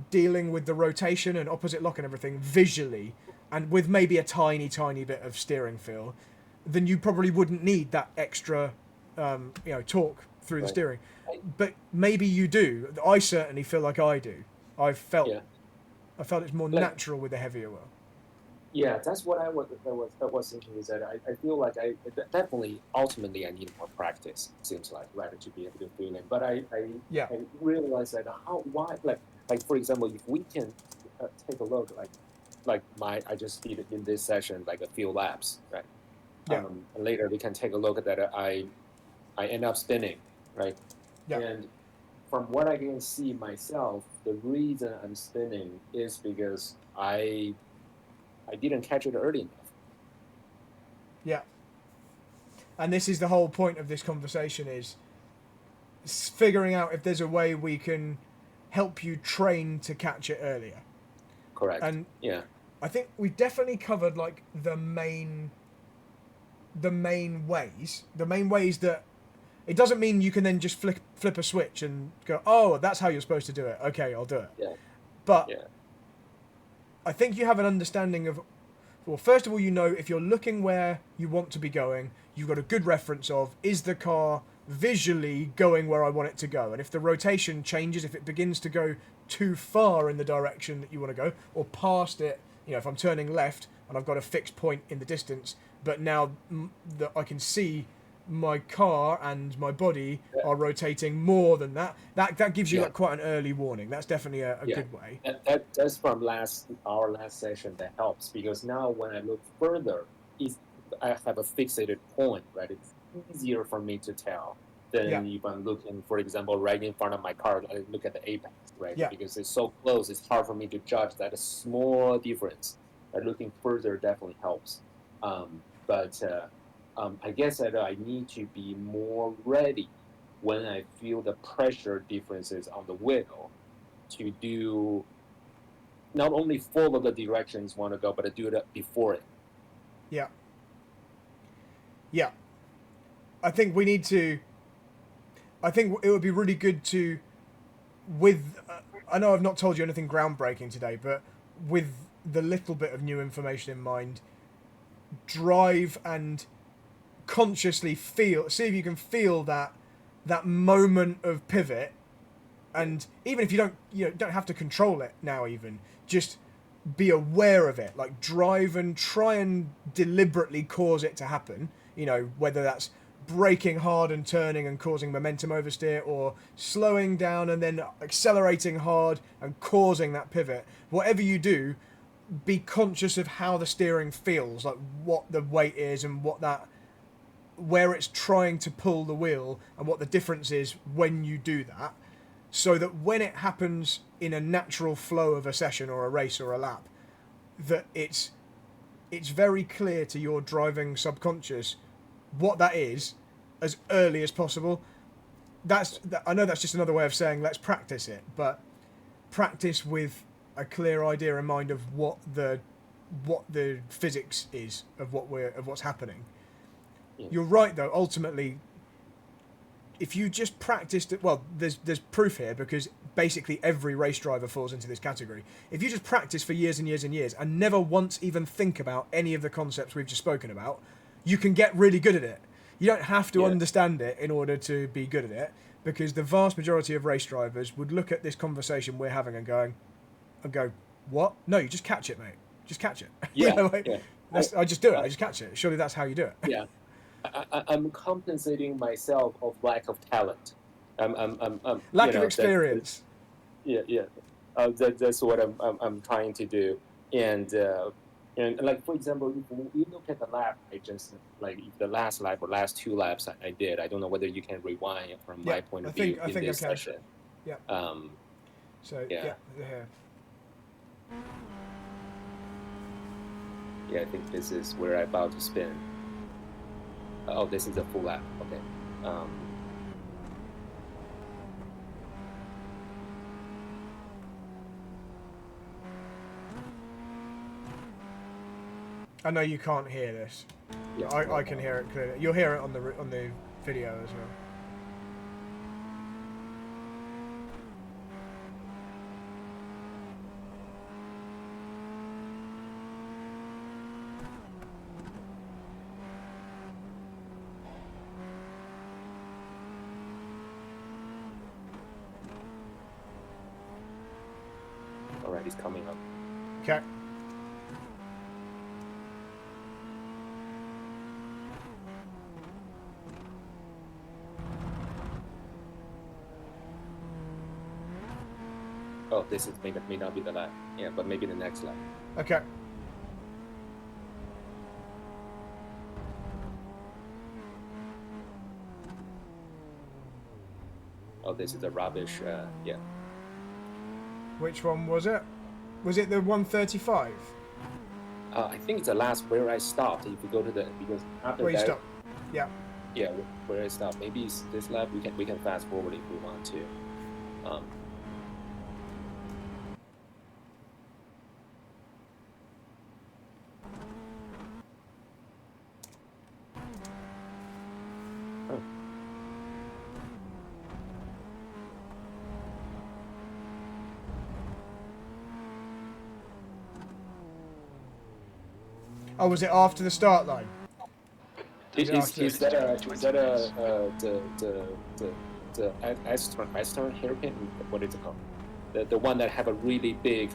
B: dealing with the rotation and opposite lock and everything visually, and with maybe a tiny bit of steering feel, then you probably wouldn't need that extra torque through the steering. But maybe you do. I certainly feel like I do. I felt it's more natural with a heavier wheel.
A: Yeah, that's what I was thinking, is that I feel like I definitely ultimately I need more practice. It seems like, rather to be able to feel it. But I realize that why for example, if we can take a look like I just did it in this session, like a few laps, right? And later we can take a look at that. I end up spinning, right? Yeah. And from what I can see myself, the reason I'm spinning is because I didn't catch it early enough.
B: Yeah. And this is the whole point of this conversation, is figuring out if there's a way we can help you train to catch it earlier.
A: Correct.
B: And I think we've definitely covered like the main ways that it doesn't mean you can then just flip a switch and go, oh, that's how you're supposed to do it. Okay, I'll do it.
A: Yeah.
B: But I think you have an understanding of, well, first of all, if you're looking where you want to be going, you've got a good reference of, is the car visually going where I want it to go? And if the rotation changes, if it begins to go too far in the direction that you want to go, or past it, if I'm turning left, and I've got a fixed point in the distance, but now that I can see my car and my body are rotating more than that. That gives you like quite an early warning. That's definitely a good way.
A: That's from our last session that helps, because now when I look further, I have a fixated point, right? It's easier for me to tell than if I'm looking, for example, right in front of my car. I look at the apex, right?
B: Yeah.
A: Because it's so close, it's hard for me to judge that a small difference. Looking further definitely helps. But I guess that I need to be more ready when I feel the pressure differences on the wheel to do not only follow the directions you want to go, but to do it before it.
B: Yeah. Yeah. I think we need to. I think it would be really good to, I know I've not told you anything groundbreaking today, but with the little bit of new information in mind, drive and consciously see if you can feel that moment of pivot, and even if you don't have to control it now, even just be aware of it. Like drive and try and deliberately cause it to happen. Whether that's braking hard and turning and causing momentum oversteer, or slowing down and then accelerating hard and causing that pivot. Whatever you do, be conscious of how the steering feels, like what the weight is and where it's trying to pull the wheel and what the difference is when you do that, so that when it happens in a natural flow of a session or a race or a lap, that it's very clear to your driving subconscious what that is as early as possible. I know that's just another way of saying let's practice it, but practice with a clear idea in mind of what the physics is of what's happening.
A: Yeah.
B: You're right though, ultimately, if you just practiced it, well, there's proof here, because basically every race driver falls into this category. If you just practice for years and years and years and never once even think about any of the concepts we've just spoken about, you can get really good at it. You don't have to understand it in order to be good at it, because the vast majority of race drivers would look at this conversation we're having and go, what? No, you just catch it, mate. Just catch it.
A: Yeah.
B: I just do it. I just catch it. Surely that's how you do it.
A: Yeah. I'm compensating myself of lack of talent.
B: Lack of experience.
A: That's what I'm trying to do. And like, for example, if you look at the lap, the last lap or last two laps I did, I don't know whether you can rewind it from my point of view in this session.
B: Yeah.
A: Yeah, I think this is where I'm about to spin. Oh, this is a full lap. Okay.
B: I know you can't hear this. Yeah, I can hear it clearly. You'll hear it on the video as well.
A: All right, he's coming up.
B: Okay.
A: Oh, this may not be the lap. Yeah, but maybe the next lap.
B: Okay.
A: Oh, this is a rubbish. Yeah.
B: Which one was it? Was it the 135?
A: I think it's the last where I stopped. If you go to because after
B: where you
A: that.
B: Stop. Yeah.
A: Yeah, where I stopped. Maybe it's this lap. We can fast forward if we want to.
B: Oh, was it after the start line?
A: Is that the S-turn hairpin? What is it called? The one that have a really big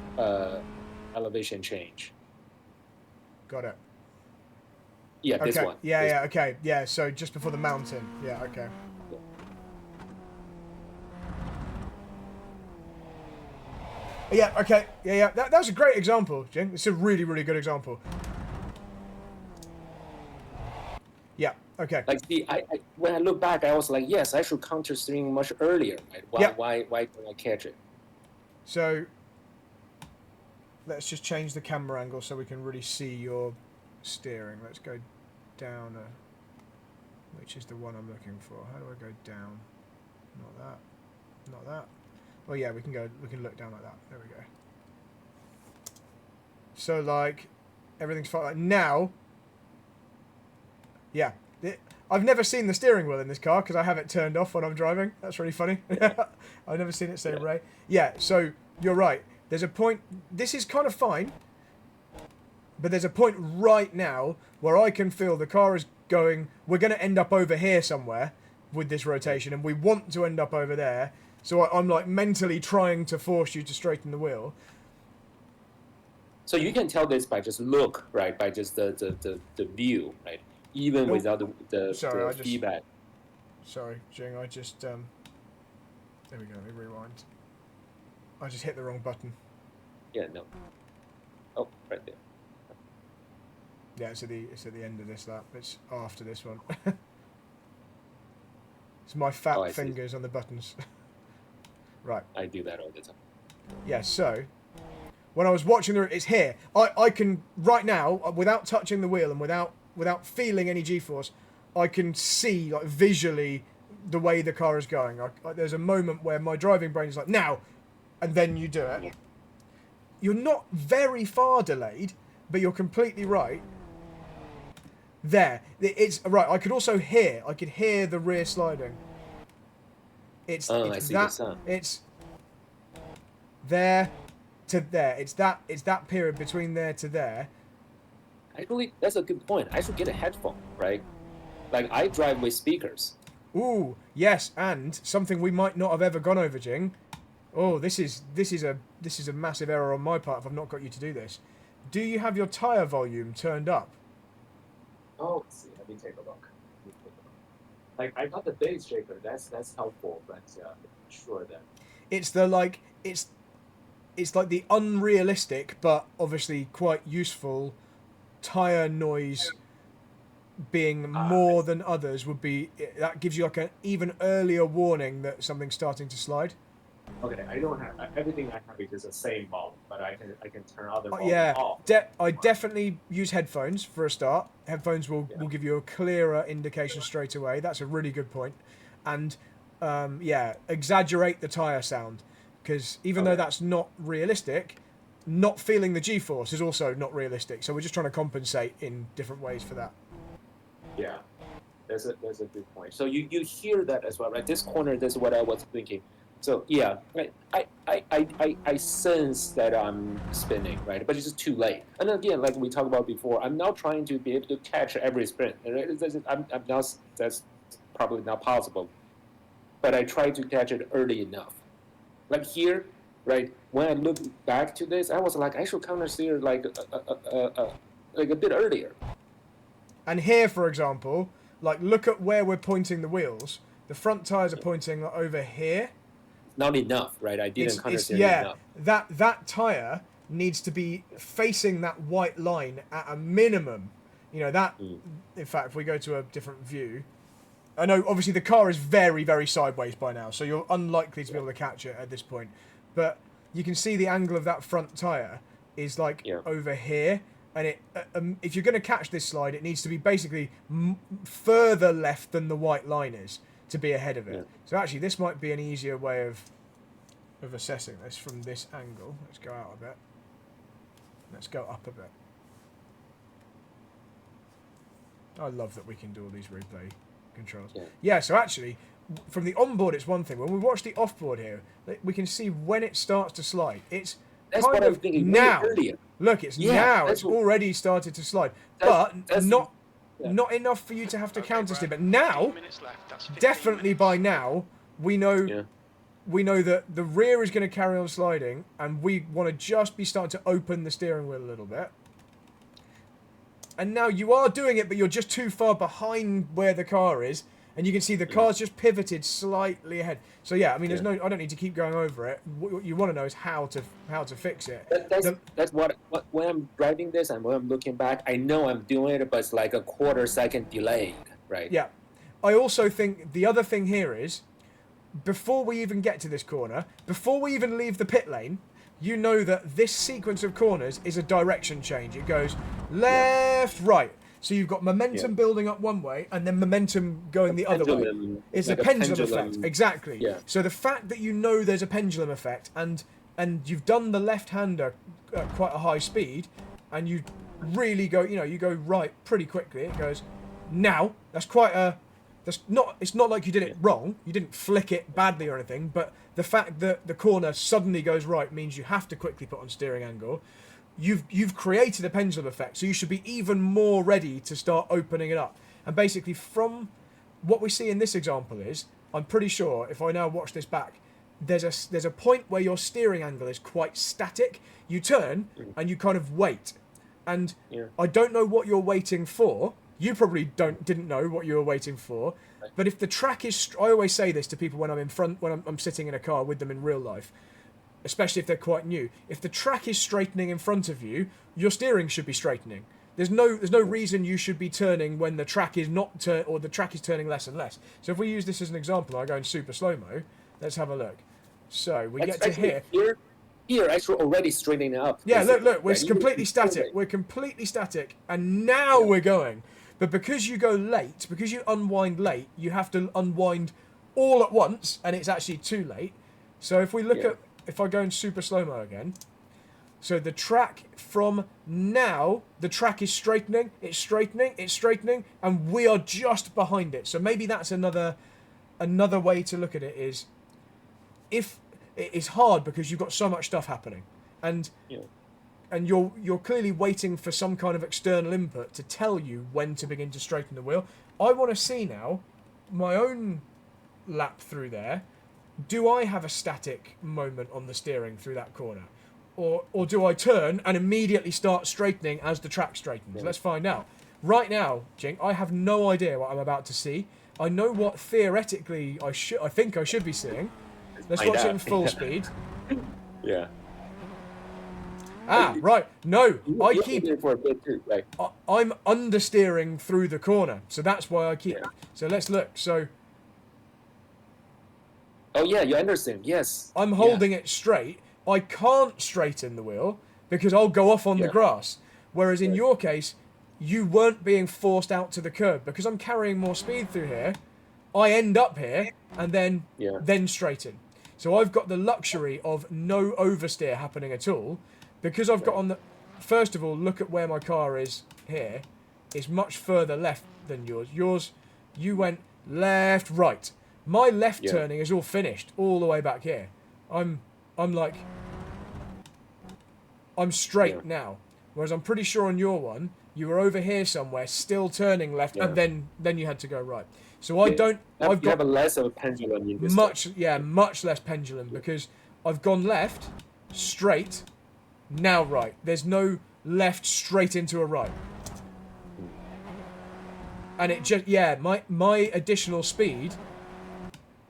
A: elevation change.
B: Got it.
A: Yeah,
B: Okay.
A: this one.
B: Yeah,
A: This
B: yeah,
A: one.
B: okay. Yeah, so just before the mountain. Yeah, okay. Yeah, okay. Yeah, yeah. That's a great example, Jing. It's a really, really good example. Yeah, okay.
A: Like, see, when I look back, I was like, yes, I should counter steering much earlier, right?
B: Yeah.
A: Why don't I catch it?
B: So let's just change the camera angle so we can really see your steering. Let's go down which is the one I'm looking for. How do I go down? Not that. Not that. Oh yeah, we can look down like that. There we go. So like everything's fine. Like now, yeah. I've never seen the steering wheel in this car because I have it turned off when I'm driving. That's really funny. I've never seen it say Ray. Yeah, so you're right. There's a point. This is kind of fine. But there's a point right now where I can feel the car is going, we're going to end up over here somewhere with this rotation, and we want to end up over there. So I'm like mentally trying to force you to straighten the wheel.
A: So you can tell this by just look, right? By just the view, right? Even without the feedback.
B: Sorry, Jing, I just, there we go, let me rewind. I just hit the wrong button.
A: Yeah, no. Oh, right there.
B: Yeah, it's at the end of this lap. It's after this one. It's my fat fingers on the buttons. Right.
A: I do that all the time.
B: Yeah, so when I was watching it's here. I can right now, without touching the wheel and without feeling any G-force, I can see like visually the way the car is going. There's a moment where my driving brain is like now, and then you do it. You're not very far delayed, but you're completely right. There, it's right. I could also hear. I could hear the rear sliding. It's that. It's there to there. It's that period between there to there.
A: Actually, that's a good point. I should get a headphone, right? Like I drive with speakers.
B: Ooh, yes, and something we might not have ever gone over, Jing. Oh, this is a massive error on my part if I've not got you to do this. Do you have your tyre volume turned up?
A: Oh, let's see. Let me take a look. Like I got the base shaker. That's helpful, but sure that
B: it's like the unrealistic but obviously quite useful tyre noise being more than others would be. That gives you like an even earlier warning that something's starting to slide.
A: Okay, I don't have everything. I have is the same volume, but I can turn other volume off.
B: I definitely use headphones for a start. Headphones will give you a clearer indication straight away. That's a really good point. And exaggerate the tyre sound, because even though that's not realistic, not feeling the G-force is also not realistic. So we're just trying to compensate in different ways for that.
A: Yeah, there's a good point. So you hear that as well, right? This corner, this is what I was thinking. So yeah, I sense that I'm spinning, right? But it's just too late. And again, like we talked about before, I'm not trying to be able to catch every sprint. I'm not. That's probably not possible. But I try to catch it early enough. Like here, right? When I look back to this, I was like, I should counter steer like a bit earlier.
B: And here, for example, like look at where we're pointing the wheels. The front tires are pointing over here.
A: Not enough, right? I didn't understand enough.
B: That tire needs to be facing that white line at a minimum. You know that. In fact, if we go to a different view, I know obviously the car is very, very sideways by now, so you're unlikely to be able to catch it at this point. But you can see the angle of that front tire is like over here, and it if you're going to catch this slide, it needs to be basically further left than the white line is to be ahead of it. Yeah. So actually this might be an easier way of assessing this from this angle. Let's go out a bit. Let's go up a bit. I love that we can do all these replay controls. Yeah, so actually from the onboard it's one thing. When we watch the offboard here, we can see when it starts to slide. That's kind of now. Look, it's now. It's already started to slide. But not enough for you to have to counter steer. But now, definitely by now, we know that the rear is going to carry on sliding, and we want to just be starting to open the steering wheel a little bit. and now you are doing it, but you're just too far behind where the car is, and you can see the car's just pivoted slightly ahead. So yeah, I mean, there's no, I don't need to keep going over it. What you want to know is how to fix it.
A: That's what when I'm driving this and when I'm looking back, I know I'm doing it, but it's like a quarter second delayed, right?
B: Yeah. I also think the other thing here is, before we even get to this corner, before we even leave the pit lane, you know that this sequence of corners is a direction change. It goes left, right. So you've got momentum building up one way and then momentum going the other way. It's like a pendulum effect. Exactly.
A: Yeah.
B: So the fact that you know there's a pendulum effect and you've done the left-hander at quite a high speed and you really go, you go right pretty quickly. It goes now. That's quite a... It's not like you did it wrong. You didn't flick it badly or anything, but the fact that the corner suddenly goes right means you have to quickly put on steering angle. You've created a pendulum effect, so you should be even more ready to start opening it up. And basically, from what we see in this example is, I'm pretty sure if I now watch this back, there's a point where your steering angle is quite static. You turn and you kind of wait, and I don't know what you're waiting for. You probably didn't know what you were waiting for, but if the track is, I always say this to people when I'm sitting in a car with them in real life, especially if they're quite new. If the track is straightening in front of you, your steering should be straightening. There's no reason you should be turning when the track is not or the track is turning less and less. So if we use this as an example, I go in super slow mo. Let's have a look. So we get to here.
A: Here, actually already straightening up.
B: Yeah, look, we're completely static. We're completely static, and now we're going. But because you go late, because you unwind late, you have to unwind all at once, and it's actually too late. So if we look at, if I go in super slow-mo again, so the track from now, the track is straightening, it's straightening, and we are just behind it. So maybe that's another way to look at it is, if it is hard because you've got so much stuff happening, and you're clearly waiting for some kind of external input to tell you when to begin to straighten the wheel. I want to see now my own lap through there. Do I have a static moment on the steering through that corner? Or do I turn and immediately start straightening as the track straightens? Let's find out. Right now, Jing, I have no idea what I'm about to see. I know what theoretically I think I should be seeing. Let's watch it in full speed.
A: Yeah.
B: Ah, right. No, I keep.
A: For a bit too, right?
B: I'm understeering through the corner, so that's why I keep. So let's look. So.
A: Oh yeah, you understand? Yes.
B: I'm holding it straight. I can't straighten the wheel because I'll go off on the grass. Whereas in your case, you weren't being forced out to the curb because I'm carrying more speed through here. I end up here and then straighten. So I've got the luxury of no oversteer happening at all. Because I've got on the... First of all, look at where my car is here. It's much further left than yours. Yours, you went left, right. My left turning is all finished, all the way back here. I'm straight now. Whereas I'm pretty sure on your one, you were over here somewhere, still turning left, and then you had to go right. So I don't...
A: You have a less of a pendulum in this
B: much less pendulum, because I've gone left, straight... Now right. There's no left straight into a right. And it just, my additional speed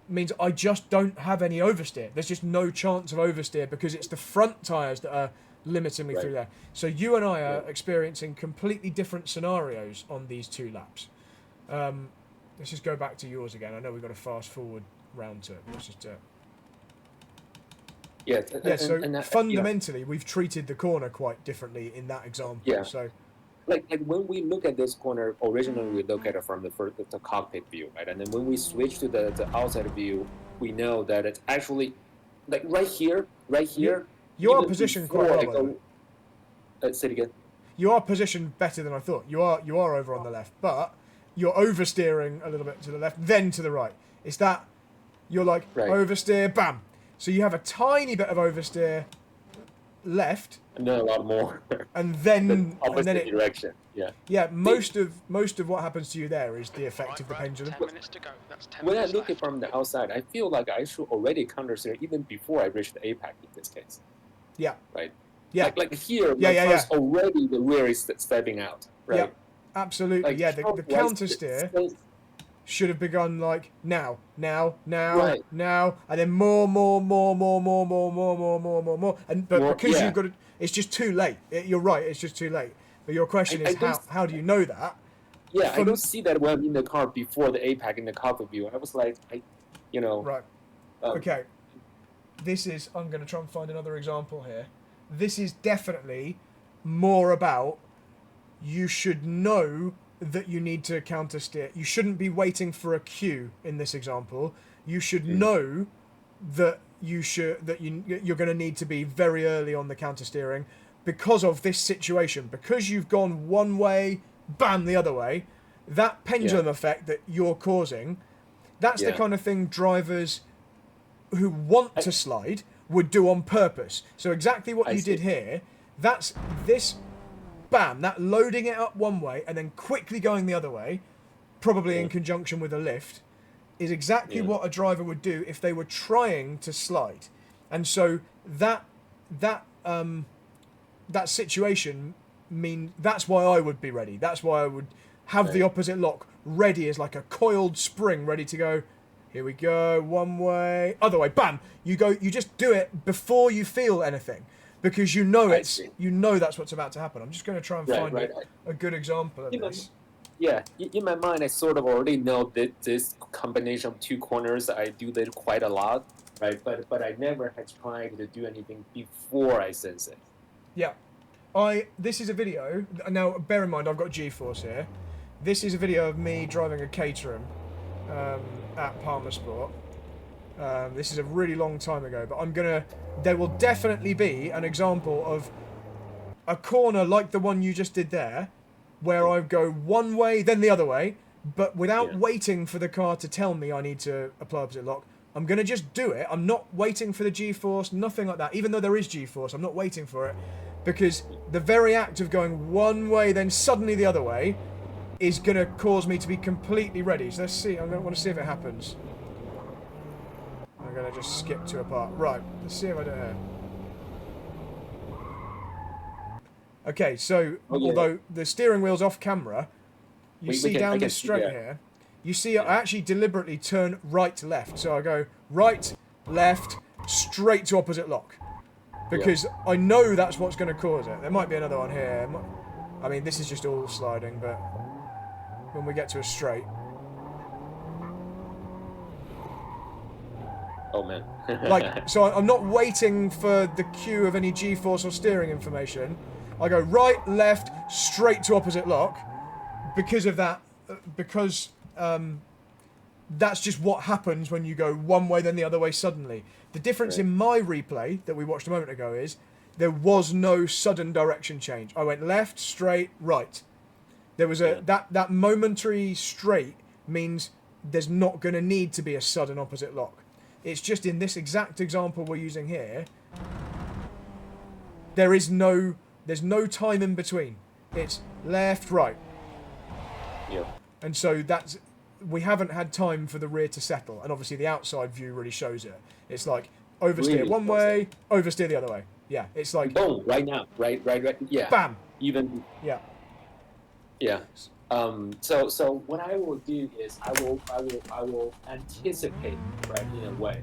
B: means I just don't have any oversteer. There's just no chance of oversteer because it's the front tyres that are limiting me through there. So you and I are experiencing completely different scenarios on these 2 laps. Let's just go back to yours again. I know we've got to fast forward round to it. Let's just so fundamentally, we've treated the corner quite differently in that example.
A: Yeah.
B: So,
A: like when we look at this corner, originally we look at it from the cockpit view, right? And then when we switch to the outside view, we know that it's actually like right here.
B: You are positioned quite well.
A: Say it again.
B: You are positioned better than I thought. You are over on the left, but you're oversteering a little bit to the left, then to the right. It's that you're like oversteer, bam. So you have a tiny bit of oversteer left,
A: and then a lot more,
B: and then
A: direction.
B: Yeah. Most of what happens to you there is the effect of the pendulum.
C: 10 minutes to go. That's 10
A: when I
C: minutes
A: look at
C: left.
A: it from the outside, I feel like I should already countersteer even before I reach the apex in this case.
B: Yeah.
A: Right.
B: Yeah.
A: Like here,
B: Yeah,
A: my
B: yeah,
A: car's
B: yeah.
A: already the rear is stepping out, right?
B: Yeah, absolutely.
A: Like
B: Yeah, the
A: how
B: counter steer
A: was
B: should have begun like now,
A: right?
B: and then more, and but
A: More,
B: because
A: yeah.
B: you've got it, it's just too late. You're right, it's just too late. But your question is
A: I don't.
B: how do you know that?
A: Yeah, I don't
B: From
A: see that when I'm in the car before the APAC in the cockpit view. I was like, you know,
B: right,
A: um,
B: okay. This is I'm going to try and find another example here. This is definitely more about you should know that you need to counter steer. You shouldn't be waiting for a cue in this example. You should know that you're going to need to be very early on the counter steering because of this situation. Because you've gone one way, bam, the other way. That pendulum effect that you're causing, that's the kind of thing drivers who want to slide would do on purpose. So exactly what you did here, that's this, bam, that loading it up one way and then quickly going the other way, probably in conjunction with a lift, is exactly what a driver would do if they were trying to slide. And so that situation that's why I would be ready. That's why I would have the opposite lock ready as like a coiled spring ready to go. Here we go, one way, other way, bam. You just do it before you feel anything, because you know that's what's about to happen. I'm just going to try and find a good example of this.
A: Yeah, in my mind, I sort of already know that this combination of two corners, I do that quite a lot, right? But I never had tried to do anything before I sense it.
B: Yeah, this is a video. Now, bear in mind, I've got G-force here. This is a video of me driving a Caterham at Palmer Sport. This is a really long time ago, but there will definitely be an example of a corner like the one you just did there, where I go one way, then the other way, but without waiting for the car to tell me I need to apply opposite lock. I'm going to just do it. I'm not waiting for the G-force, nothing like that. Even though there is G-force, I'm not waiting for it, because the very act of going one way, then suddenly the other way, is going to cause me to be completely ready. So let's see. I want to see if it happens. I'm going to just skip to a part. Right, let's see if I do it. Okay, so although the steering wheel's off camera, you see down this straight here, you see I actually deliberately turn right, left. So I go right, left, straight to opposite lock. Because I know that's what's going to cause it. There might be another one here. I mean, this is just all sliding, but when we get to a straight.
A: Oh man.
B: So I'm not waiting for the cue of any G-force or steering information. I go right, left, straight to opposite lock because of that, because that's just what happens when you go one way then the other way suddenly. The difference in my replay that we watched a moment ago is there was no sudden direction change. I went left, straight, right. There was that momentary straight means there's not going to need to be a sudden opposite lock. It's just in this exact example we're using here, there's no time in between. It's left, right.
A: Yeah.
B: And so we haven't had time for the rear to settle, and obviously the outside view really shows it. It's like oversteer one way, oversteer the other way. Yeah, it's like
A: boom, right now, right, yeah.
B: Bam.
A: Even.
B: Yeah.
A: Yeah. So what I will do is I will anticipate, right, in a way.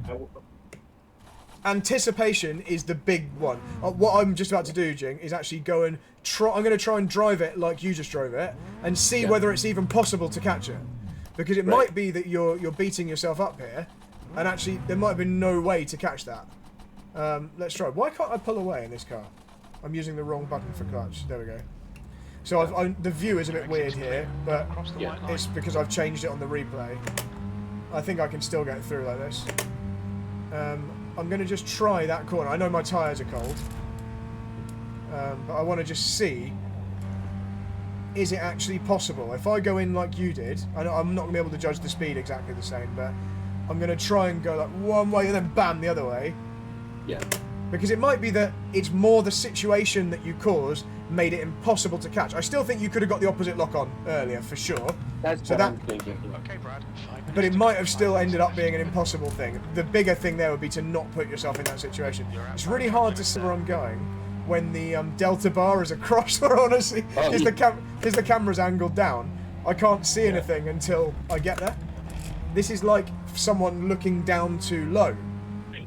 B: Anticipation is the big one. What I'm just about to do, Jing, is actually go and try. I'm going to try and drive it like you just drove it, and see whether it's even possible to catch it. Because it might be that you're beating yourself up here, and actually there might have been no way to catch that. Let's try. Why can't I pull away in this car? I'm using the wrong button for clutch. There we go. So the view is a bit weird here, but it's because I've changed it on the replay. I think I can still get through like this. I'm going to just try that corner. I know my tyres are cold, but I want to just see, is it actually possible? If I go in like you did, I know I'm not going to be able to judge the speed exactly the same, but I'm going to try and go like one way and then bam the other way.
A: Yeah.
B: Because it might be that it's more the situation that you caused made it impossible to catch. I still think you could have got the opposite lock on earlier, for sure.
A: That's what I'm thinking.
C: Okay, Brad.
B: But it might have still ended up being an impossible thing. The bigger thing there would be to not put yourself in that situation. It's really hard to see where I'm going. when the delta bar is across, or honestly, because the camera's angled down, I can't see anything until I get there. This is like someone looking down too low.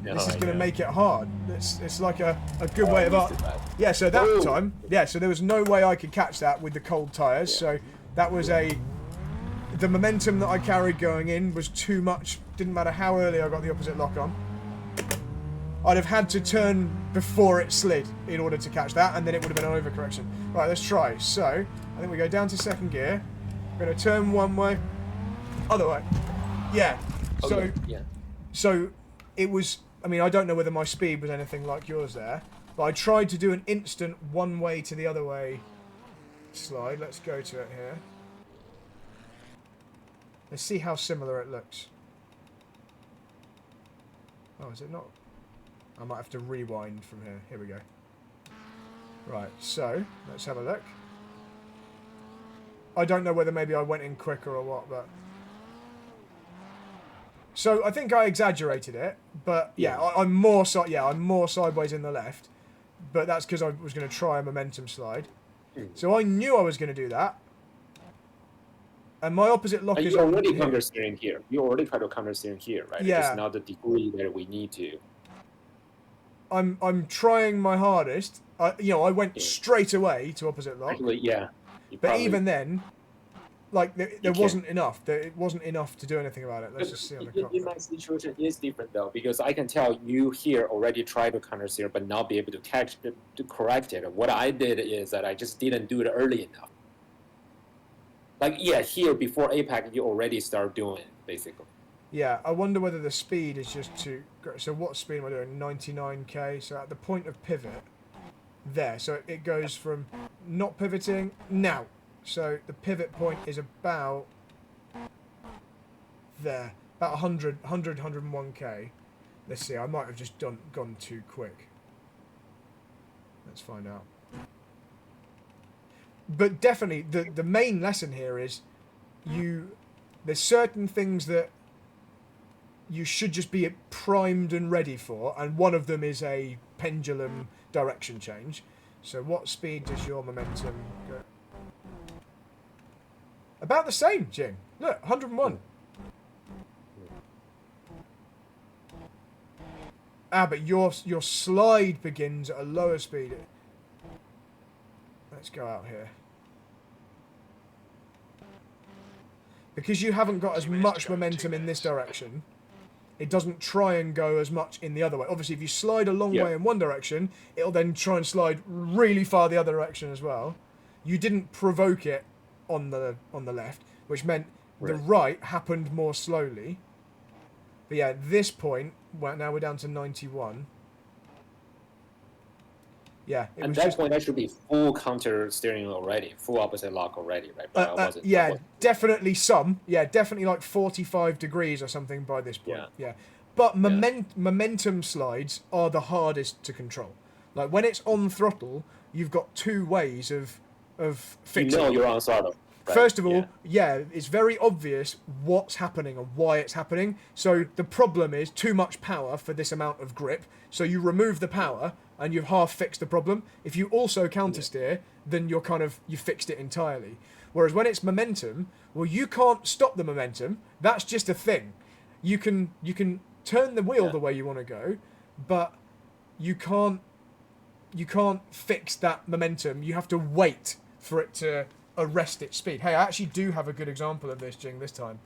B: This is going to make it hard. It's like a good way of art. Yeah, so that time, so there was no way I could catch that with the cold tyres. So that was the momentum that I carried going in was too much. Didn't matter how early I got the opposite lock on. I'd have had to turn before it slid in order to catch that, and then it would have been an overcorrection. Right, let's try. So I think we go down to second gear. We're going to turn one way, other way. Yeah. So it was. I mean, I don't know whether my speed was anything like yours there, but I tried to do an instant one way to the other way slide. Let's go to it here. Let's see how similar it looks. Oh, is it not? I might have to rewind from here. Here we go. Right, so let's have a look. I don't know whether maybe I went in quicker or what, but... So I think I exaggerated it, but I'm more sideways in the left, but that's because I was going to try a momentum slide. So I knew I was going to do that. And my opposite lock is on
A: already counter-steering here. You already tried to counter-steering here, right?
B: Yeah.
A: It's just not the degree that we need to.
B: I'm trying my hardest. I went straight away to opposite lock.
A: Actually, yeah.
B: But even then, like there wasn't enough. It wasn't enough to do anything about it. Let's just see on the cockpit.
A: In my situation is different though, because I can tell you here already tried to counter-steer, but not be able to catch it, to correct it. What I did is that I just didn't do it early enough. Like, here before APAC, you already start doing it, basically.
B: Yeah, I wonder whether the speed is just too... So what speed am I doing? 99k. So at the point of pivot, there. So it goes from not pivoting, now. So the pivot point is about there. About 101k. Let's see, I might have just gone too quick. Let's find out. But definitely, the main lesson here is there's certain things that you should just be primed and ready for, and one of them is a pendulum direction change. So what speed does your momentum go? About the same, Jing. Look, 101. But your slide begins at a lower speed. Let's go out here. Because you haven't got as much momentum in this direction, it doesn't try and go as much in the other way. Obviously, if you slide a long way in one direction, it'll then try and slide really far the other direction as well. You didn't provoke it on the left, which meant the right happened more slowly. But yeah, at this point, now we're down to 91. Yeah,
A: at that point, I should be full counter steering already, full opposite lock already, right? But I wasn't.
B: Definitely some. Yeah, definitely like 45 degrees or something by this point. Yeah. But momentum slides are the hardest to control. Like when it's on throttle, you've got two ways of fixing.
A: You know you're on throttle. Right?
B: First of all, it's very obvious what's happening and why it's happening. So the problem is too much power for this amount of grip. So you remove the power and you've half fixed the problem. If you also counter steer, then you fixed it entirely. Whereas when it's momentum, well, you can't stop the momentum. That's just a thing. You can turn the wheel the way you want to go, but you can't fix that momentum. You have to wait for it to arrest its speed. Hey, I actually do have a good example of this, Jing, this time.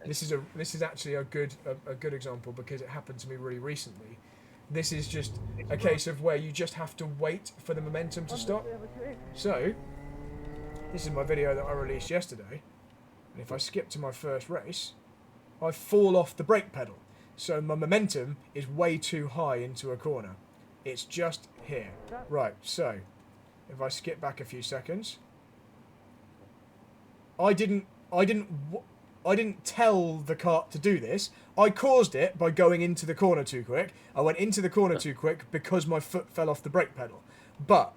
B: This is actually a good example because it happened to me really recently. This is just a case of where you just have to wait for the momentum to stop. So, this is my video that I released yesterday. And if I skip to my first race, I fall off the brake pedal. So my momentum is way too high into a corner. It's just here. Right, so, if I skip back a few seconds, I didn't tell the kart to do this. I caused it by going into the corner too quick. I went into the corner too quick because my foot fell off the brake pedal. But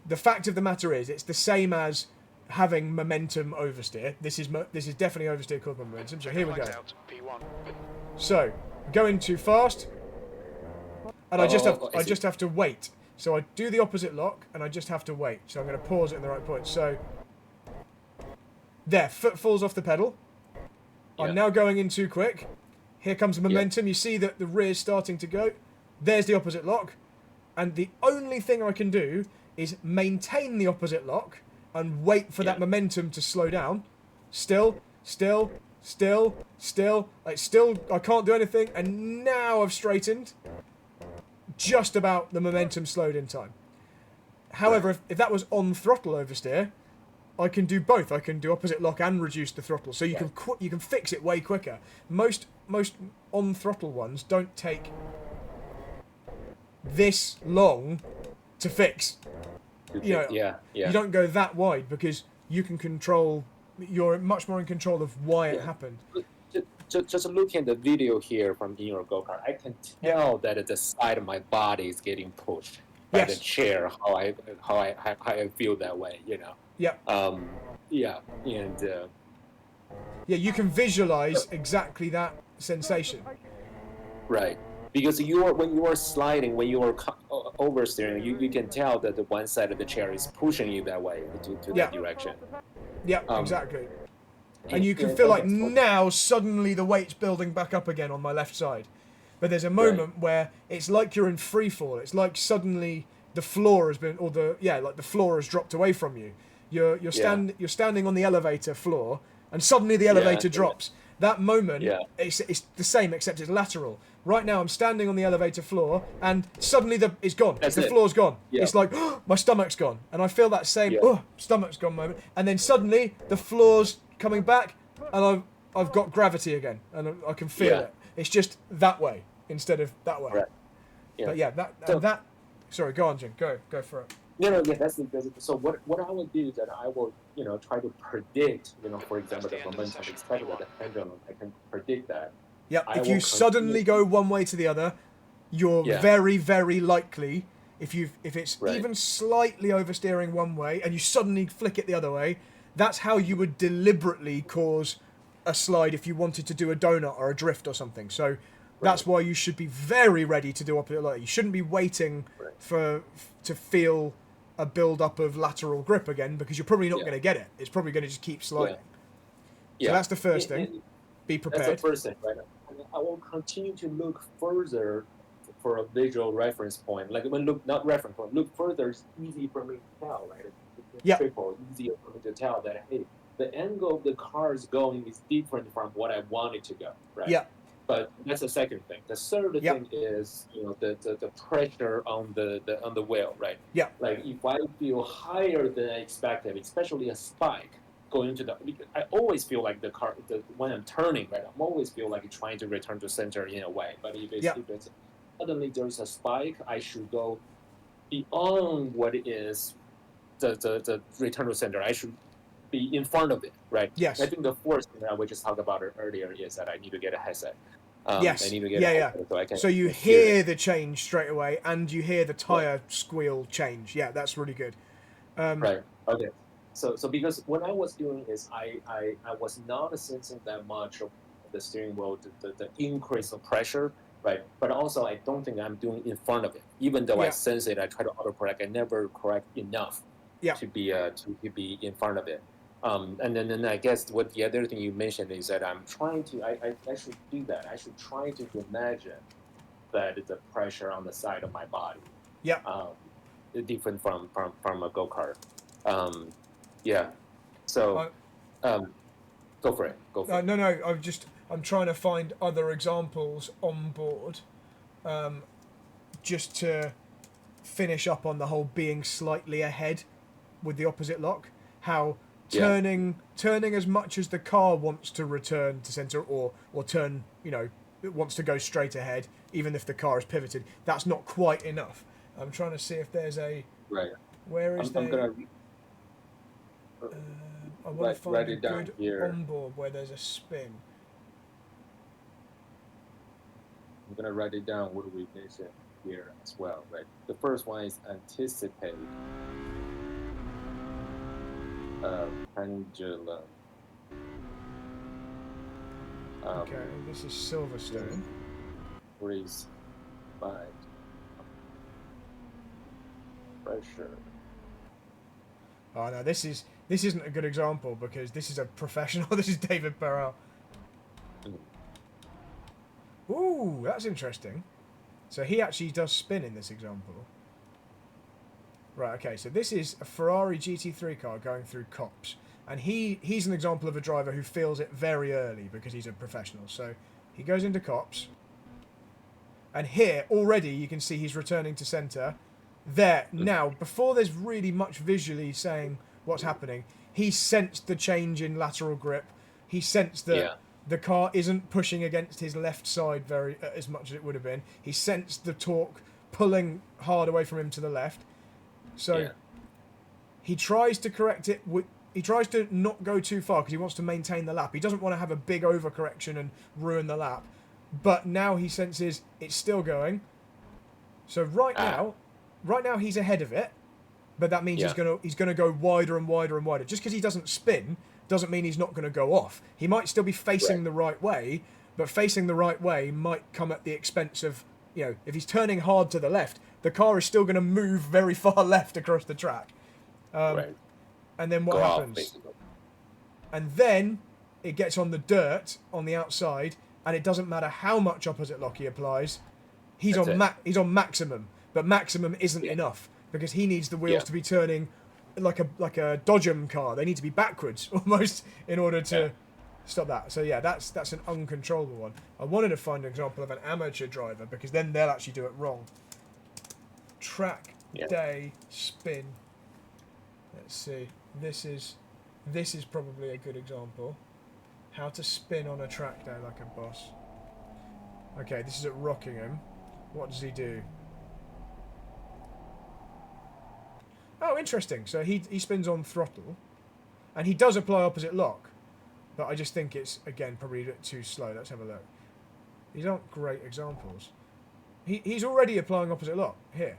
B: the fact of the matter is, it's the same as having momentum oversteer. This is definitely oversteer caused by momentum. So here we go. So going too fast, and I just have to wait. So I do the opposite lock, and I just have to wait. So I'm going to pause it in the right point. So there, foot falls off the pedal.
A: Yeah.
B: I'm now going in too quick. Here comes the momentum. You see that the rear's starting to go. There's the opposite lock. And the only thing I can do is maintain the opposite lock and wait for that momentum to slow down. Still. Like, still, I can't do anything. And now I've straightened. Just about the momentum slowed in time. However, if that was on throttle oversteer, I can do both. I can do opposite lock and reduce the throttle, so you can fix it way quicker. Most on throttle ones don't take this long to fix. You know, you don't go that wide because you can control. You're much more in control of why it happened.
A: Just looking at the video here from in your go-kart, I can tell that the side of my body is getting pushed by the chair. How I feel that way, you know.
B: Yeah.
A: And
B: you can visualize exactly that sensation.
A: Right, because when you are sliding, when you are oversteering, you can tell that the one side of the chair is pushing you that way to that direction.
B: Yeah, exactly. And you can feel like now suddenly the weight's building back up again on my left side. But there's a moment where it's like you're in free fall. It's like suddenly the floor has been, like the floor has dropped away from you. You're standing on the elevator floor, and suddenly the elevator drops. That moment, it's the same except it's lateral. Right now I'm standing on the elevator floor, and suddenly it's gone. The floor's gone. It's like, oh, my stomach's gone. And I feel that same, stomach's gone moment. And then suddenly the floor's coming back, and I've got gravity again, and I can feel it. It's just that way instead of that way.
A: Right.
B: But that. Sorry, go on, Jing. Go for it.
A: That's so. What I will do is that I will try to predict for example the momentum expected at the pendulum. I can predict that.
B: Yeah. If you suddenly go one way to the other, you're very, very likely. If it's even slightly oversteering one way and you suddenly flick it the other way, that's how you would deliberately cause a slide if you wanted to do a donut or a drift or something. So that's why you should be very ready to do opposite lock. You shouldn't be waiting to feel a build-up of lateral grip again, because you're probably not going to get it. It's probably going to just keep sliding. So that's the first thing. Be prepared.
A: That's the first thing, right? I will continue to look further for a visual reference point. Like when not reference point, look further is easy for me to tell, right? Triple, easier for me to tell that, hey, the angle of the car is going is different from what I want it to go, right?
B: Yeah.
A: But that's the second thing. The third thing is, the pressure on the wheel, right?
B: Yeah.
A: Like if I feel higher than I expected, especially a spike going to I always feel like the car, when I'm turning, right, I'm always feel like trying to return to center in a way. But if it's suddenly there's a spike, I should go beyond what is the return to center. I should be in front of it, right?
B: Yes.
A: I think the fourth thing that we just talked about earlier is that I need to get a headset.
B: Yes.
A: I need to get a headset
B: so you hear the change straight away, and you hear the tire squeal change. Yeah, that's really good.
A: Right. Okay. So because what I was doing is I was not sensing that much of the steering wheel, the increase of pressure, right? But also I don't think I'm doing in front of it. Even though I sense it, I try to autocorrect. I never correct enough to be in front of it. And then I guess what the other thing you mentioned is that I'm trying to, I should do that. I should try to imagine that the pressure on the side of my body.
B: Yeah.
A: Different from a go-kart. So, go for it.
B: No. I'm trying to find other examples on board, just to finish up on the whole being slightly ahead with the opposite lock. How turning as much as the car wants to return to center or turn, it wants to go straight ahead, even if the car is pivoted. That's not quite enough. I'm trying to see if there's a where is there. I want to find a good onboard where there's a spin.
A: I'm gonna write it down. What do we mention here as well, right? The first one is anticipate. Pendulum.
B: Okay, this is Silverstone.
A: Freeze. 5. sure.
B: Oh no, this isn't a good example because this is a professional. This is David Burrell.
A: Mm.
B: Ooh, that's interesting. So he actually does spin in this example. Right, okay, so this is a Ferrari GT3 car going through cops. And he's an example of a driver who feels it very early because he's a professional. So he goes into cops. And here, already, you can see he's returning to centre. There, now, before there's really much visually saying what's happening, he sensed the change in lateral grip. He sensed that the car isn't pushing against his left side very as much as it would have been. He sensed the torque pulling hard away from him to the left. So he tries to correct it. He tries to not go too far because he wants to maintain the lap. He doesn't want to have a big overcorrection and ruin the lap. But now he senses it's still going. So right now he's ahead of it, but that means he's gonna go wider and wider and wider. Just because he doesn't spin doesn't mean he's not going to go off. He might still be facing the right way, but facing the right way might come at the expense of, if he's turning hard to the left, the car is still going to move very far left across the track. And then what happens? And then it gets on the dirt on the outside, and it doesn't matter how much opposite lock he applies. He's on maximum, but maximum isn't enough because he needs the wheels to be turning like a Dodgem car. They need to be backwards almost in order to stop that. So that's an uncontrollable one. I wanted to find an example of an amateur driver because then they'll actually do it wrong. Track day spin. Let's see. This is probably a good example. How to spin on a track day like a boss. Okay, this is at Rockingham. What does he do? Oh, interesting. So he spins on throttle, and he does apply opposite lock, but I just think it's, again, probably a bit too slow. Let's have a look. These aren't great examples. He's already applying opposite lock here.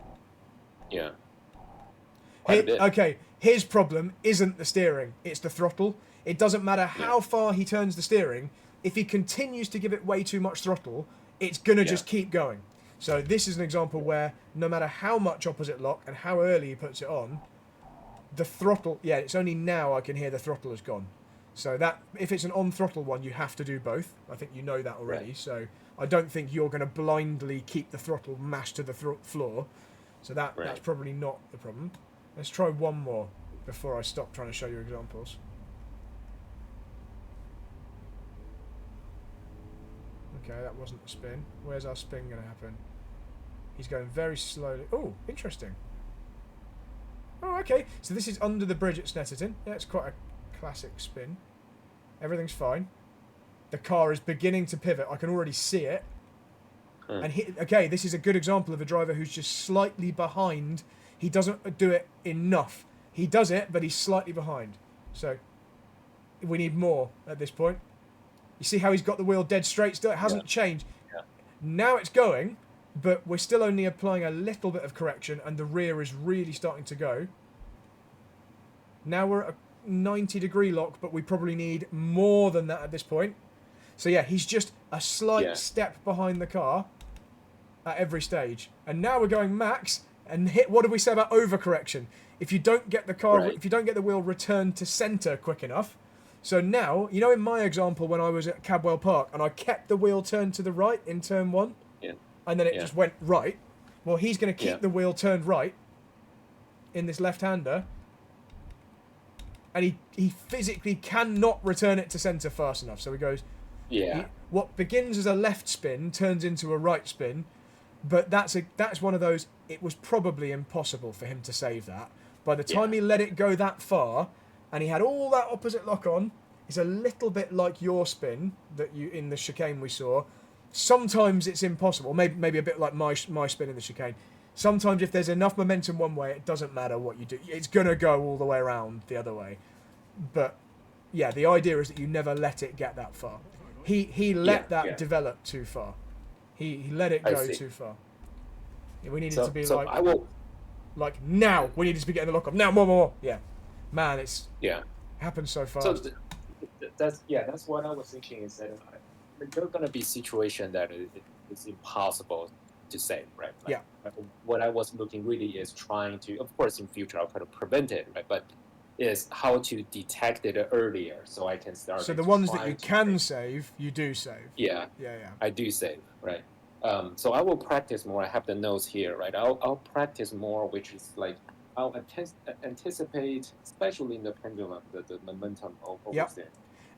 A: Yeah.
B: Okay, his problem isn't the steering, it's the throttle. It doesn't matter how far he turns the steering, if he continues to give it way too much throttle, it's going to just keep going. So this is an example where no matter how much opposite lock and how early he puts it on, the throttle, it's only now I can hear the throttle has gone. So that, if it's an on-throttle one, you have to do both. I think you know that already. Right. So I don't think you're going to blindly keep the throttle mashed to the floor. So that's probably not the problem. Let's try one more before I stop trying to show you examples. Okay, that wasn't the spin. Where's our spin going to happen? He's going very slowly. Oh, interesting. Oh, okay. So this is under the bridge at Snetterton. Yeah, it's quite a classic spin. Everything's fine. The car is beginning to pivot. I can already see it. And this is a good example of a driver who's just slightly behind. He doesn't do it enough. He does it, but he's slightly behind. So we need more at this point. You see how he's got the wheel dead straight still? It hasn't changed. Yeah. Now it's going, but we're still only applying a little bit of correction, and the rear is really starting to go. Now we're at a 90-degree lock, but we probably need more than that at this point. So he's just a slight step behind the car at every stage. And now we're going max, and what did we say about overcorrection? If you don't get the car, if you don't get the wheel returned to centre quick enough. So now, in my example when I was at Cadwell Park and I kept the wheel turned to the right in turn one, and then it just went right, well, he's going to keep the wheel turned right in this left-hander, and he physically cannot return it to centre fast enough. So he goes, what begins as a left spin turns into a right spin, but that's one of those, it was probably impossible for him to save that. By the time he let it go that far, and he had all that opposite lock on, it's a little bit like your spin that you in the chicane we saw. Sometimes it's impossible, maybe a bit like my spin in the chicane. Sometimes if there's enough momentum one way, it doesn't matter what you do. It's going to go all the way around the other way. But, the idea is that you never let it get that far. He let that develop too far. He let it go too far. We needed to be like, now, we needed to be getting the lock off. Now, more. Yeah. Man, it's happens so fast.
A: So that's what I was thinking is that there's going to be situation that it's impossible to save, right?
B: Yeah.
A: What I was looking really is trying to, of course, in future I'll try to prevent it, right? But is how to detect it earlier so I can start
B: So
A: to
B: the ones that
A: try
B: you
A: to
B: can
A: save.
B: save, you do save.
A: Yeah,
B: Yeah.
A: I do save, right? So I will practice more. I have the notes here, right? I'll practice more, which is like I'll anticipate, especially in the pendulum, the momentum of
B: Yep.
A: oversteer.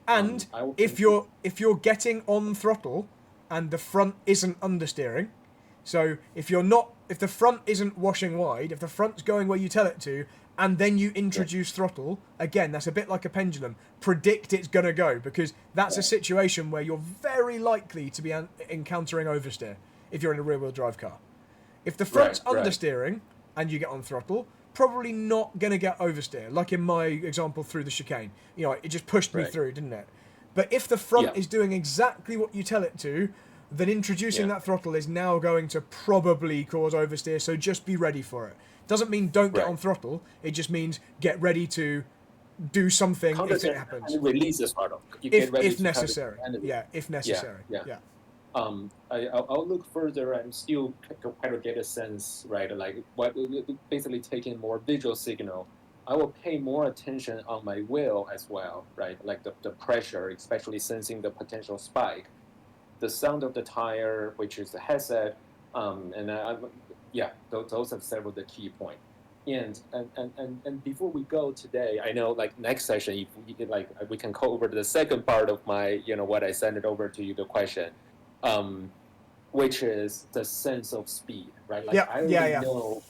B: And
A: I will
B: if you're getting on throttle and the front isn't understeering, so if the front isn't washing wide, if the front's going where you tell it to, and then you introduce throttle, again, that's a bit like a pendulum. Predict it's gonna go, because that's a situation where you're very likely to be encountering oversteer if you're in a rear-wheel drive car. If the front's understeering and you get on throttle, probably not going to get oversteer, like in my example through the chicane. It just pushed me through, didn't it? But if the front is doing exactly what you tell it to, then introducing that throttle is now going to probably cause oversteer, so just be ready for it. Doesn't mean don't get on throttle, it just means get ready to do something if it happens.
A: And release the throttle. You
B: if
A: get ready
B: if
A: to
B: necessary. Yeah, if necessary. Yeah.
A: I'll look further and still try to get a sense, right? Like what, basically taking more visual signal. I will pay more attention on my wheel as well, right? Like the pressure, especially sensing the potential spike, the sound of the tire, which is the headset, those are several of the key points. And before we go today, I know like next session, if we can go over the second part of my, what I sent it over to you, the question, which is the sense of speed, right? Like I already know,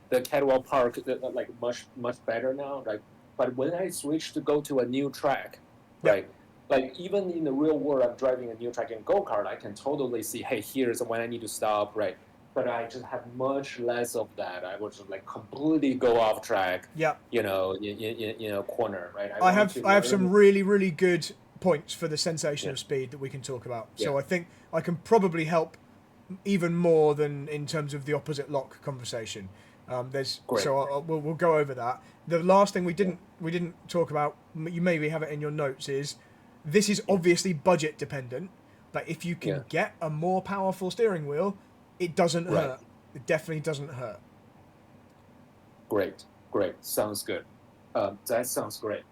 A: the catwalk park like much better now, right? But when I switch to go to a new track, right? Like even in the real world, I'm driving a new track in go-kart, I can totally see, hey, here's when I need to stop, right? But I just have much less of that. I would just like completely go off track.
B: Yeah.
A: In corner, right?
B: I have some really, really good points for the sensation of speed that we can talk about. So I think I can probably help even more than in terms of the opposite lock conversation. We'll go over that. The last thing we didn't talk about, you maybe have it in your notes, is this is obviously budget dependent, but if you can get a more powerful steering wheel, it doesn't hurt. It definitely doesn't hurt.
A: Great. Sounds good. That sounds great.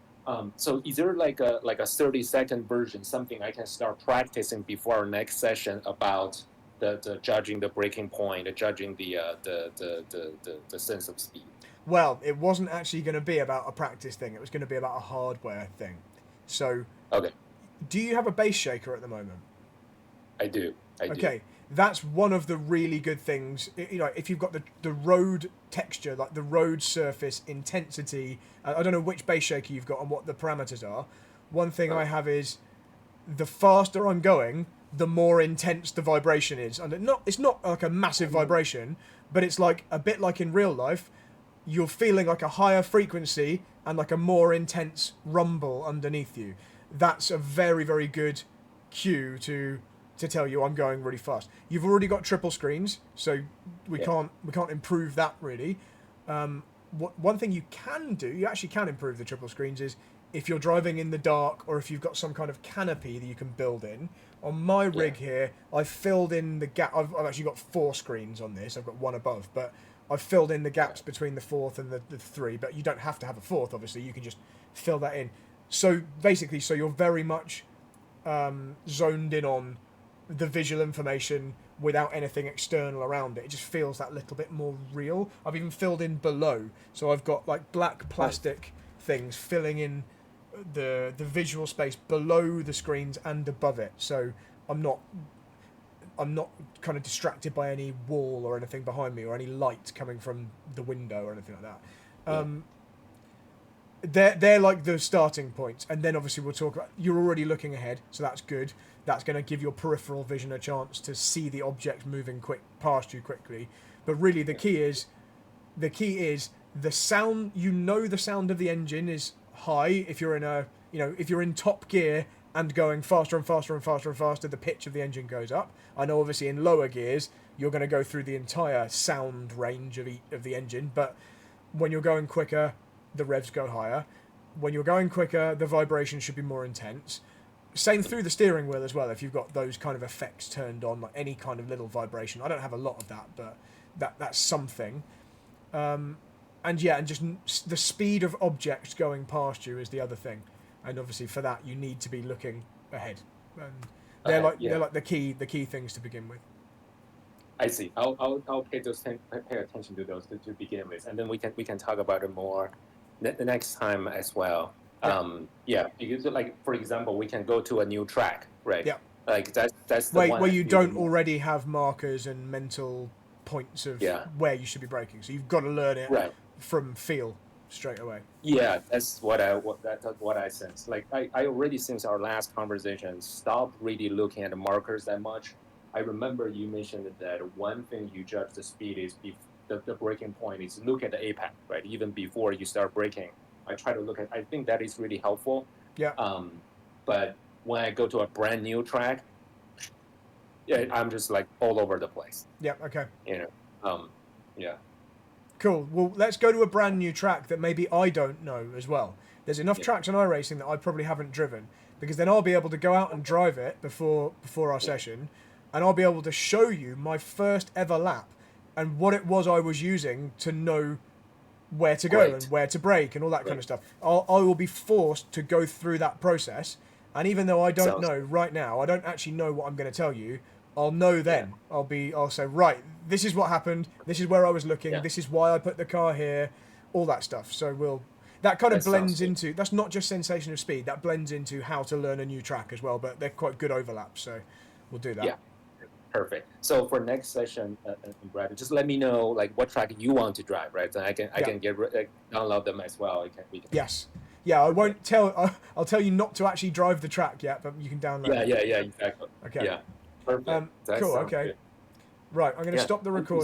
A: So is there like a 30-second version, something I can start practicing before our next session about the judging the braking point, judging the sense of speed?
B: Well, it wasn't actually going to be about a practice thing. It was going to be about a hardware thing. So, do you have a base shaker at the moment?
A: I do.
B: Okay, that's one of the really good things. If you've got the road texture, like the road surface intensity, I don't know which base shaker you've got and what the parameters are. One thing I have is the faster I'm going, the more intense the vibration is. And it's not like a massive vibration, but it's like a bit like in real life. You're feeling like a higher frequency and like a more intense rumble underneath you. That's a very, very good cue to tell you I'm going really fast. You've already got triple screens, so we can't improve that really. One thing you can do, you actually can improve the triple screens, is if you're driving in the dark or if you've got some kind of canopy that you can build in. On my rig here, I've filled in the gap. I've actually got 4 screens on this. I've got one above, but I've filled in the gaps between the 4th and the 3, but you don't have to have a 4th, obviously. You can just fill that in. So basically, you're very much zoned in on the visual information without anything external around it. It just feels that little bit more real. I've even filled in below. So I've got like black plastic things filling in the visual space below the screens and above it. So I'm not kind of distracted by any wall or anything behind me or any light coming from the window or anything like that. They're like the starting points, and then obviously we'll talk about, you're already looking ahead, so that's good. That's going to give your peripheral vision a chance to see the object moving past you quickly. But really the key is the sound. The sound of the engine is high if you're in top gear and going faster and faster and faster and faster, the pitch of the engine goes up. I know obviously in lower gears you're going to go through the entire sound range of the engine, but when you're going quicker, the revs go higher. When you're going quicker, the vibration should be more intense. Same through the steering wheel as well. If you've got those kind of effects turned on, like any kind of little vibration. I don't have a lot of that, but that's something. And just the speed of objects going past you is the other thing. And obviously for that you need to be looking ahead. And they're like the key things to begin with.
A: I see. I'll pay attention to those to begin with, and then we can talk about it more the next time as well. Because like for example, we can go to a new track, right?
B: Yeah.
A: Like that's the one
B: where you don't already have markers and mental points of where you should be braking. So you've got to learn it from feel straight away.
A: Yeah, that's what I sense. Like I already, since our last conversation, stopped really looking at the markers that much. I remember you mentioned that one thing you judge the speed is the braking point is look at the apex, right? Even before you start braking, I try to look at. I think that is really helpful.
B: Yeah.
A: But when I go to a brand new track, I'm just like all over the place.
B: Yeah. Okay.
A: Yeah.
B: Cool. Well, let's go to a brand new track that maybe I don't know as well. There's enough tracks on iRacing that I probably haven't driven, because then I'll be able to go out and drive it before our session, and I'll be able to show you my first ever lap and what it was I was using to know where to go and where to brake and all that kind of stuff. I will be forced to go through that process, and even though I don't know right now, I don't actually know what I'm going to tell you, I'll know then. I'll say, right, this is what happened, this is where I was looking, this is why I put the car here, all that stuff. So that kind of blends into, that's not just sensation of speed, that blends into how to learn a new track as well, but they're quite good overlaps, so we'll do that.
A: Yeah, perfect. So for next session, Brad, just let me know like what track you want to drive, right? And I can download them as well. We can.
B: Yes. Yeah, I won't tell. I'll tell you not to actually drive the track yet, but you can download it.
A: Yeah, exactly.
B: Okay.
A: Yeah. Perfect.
B: Cool. Okay. Good. Right, I'm going to stop the recording.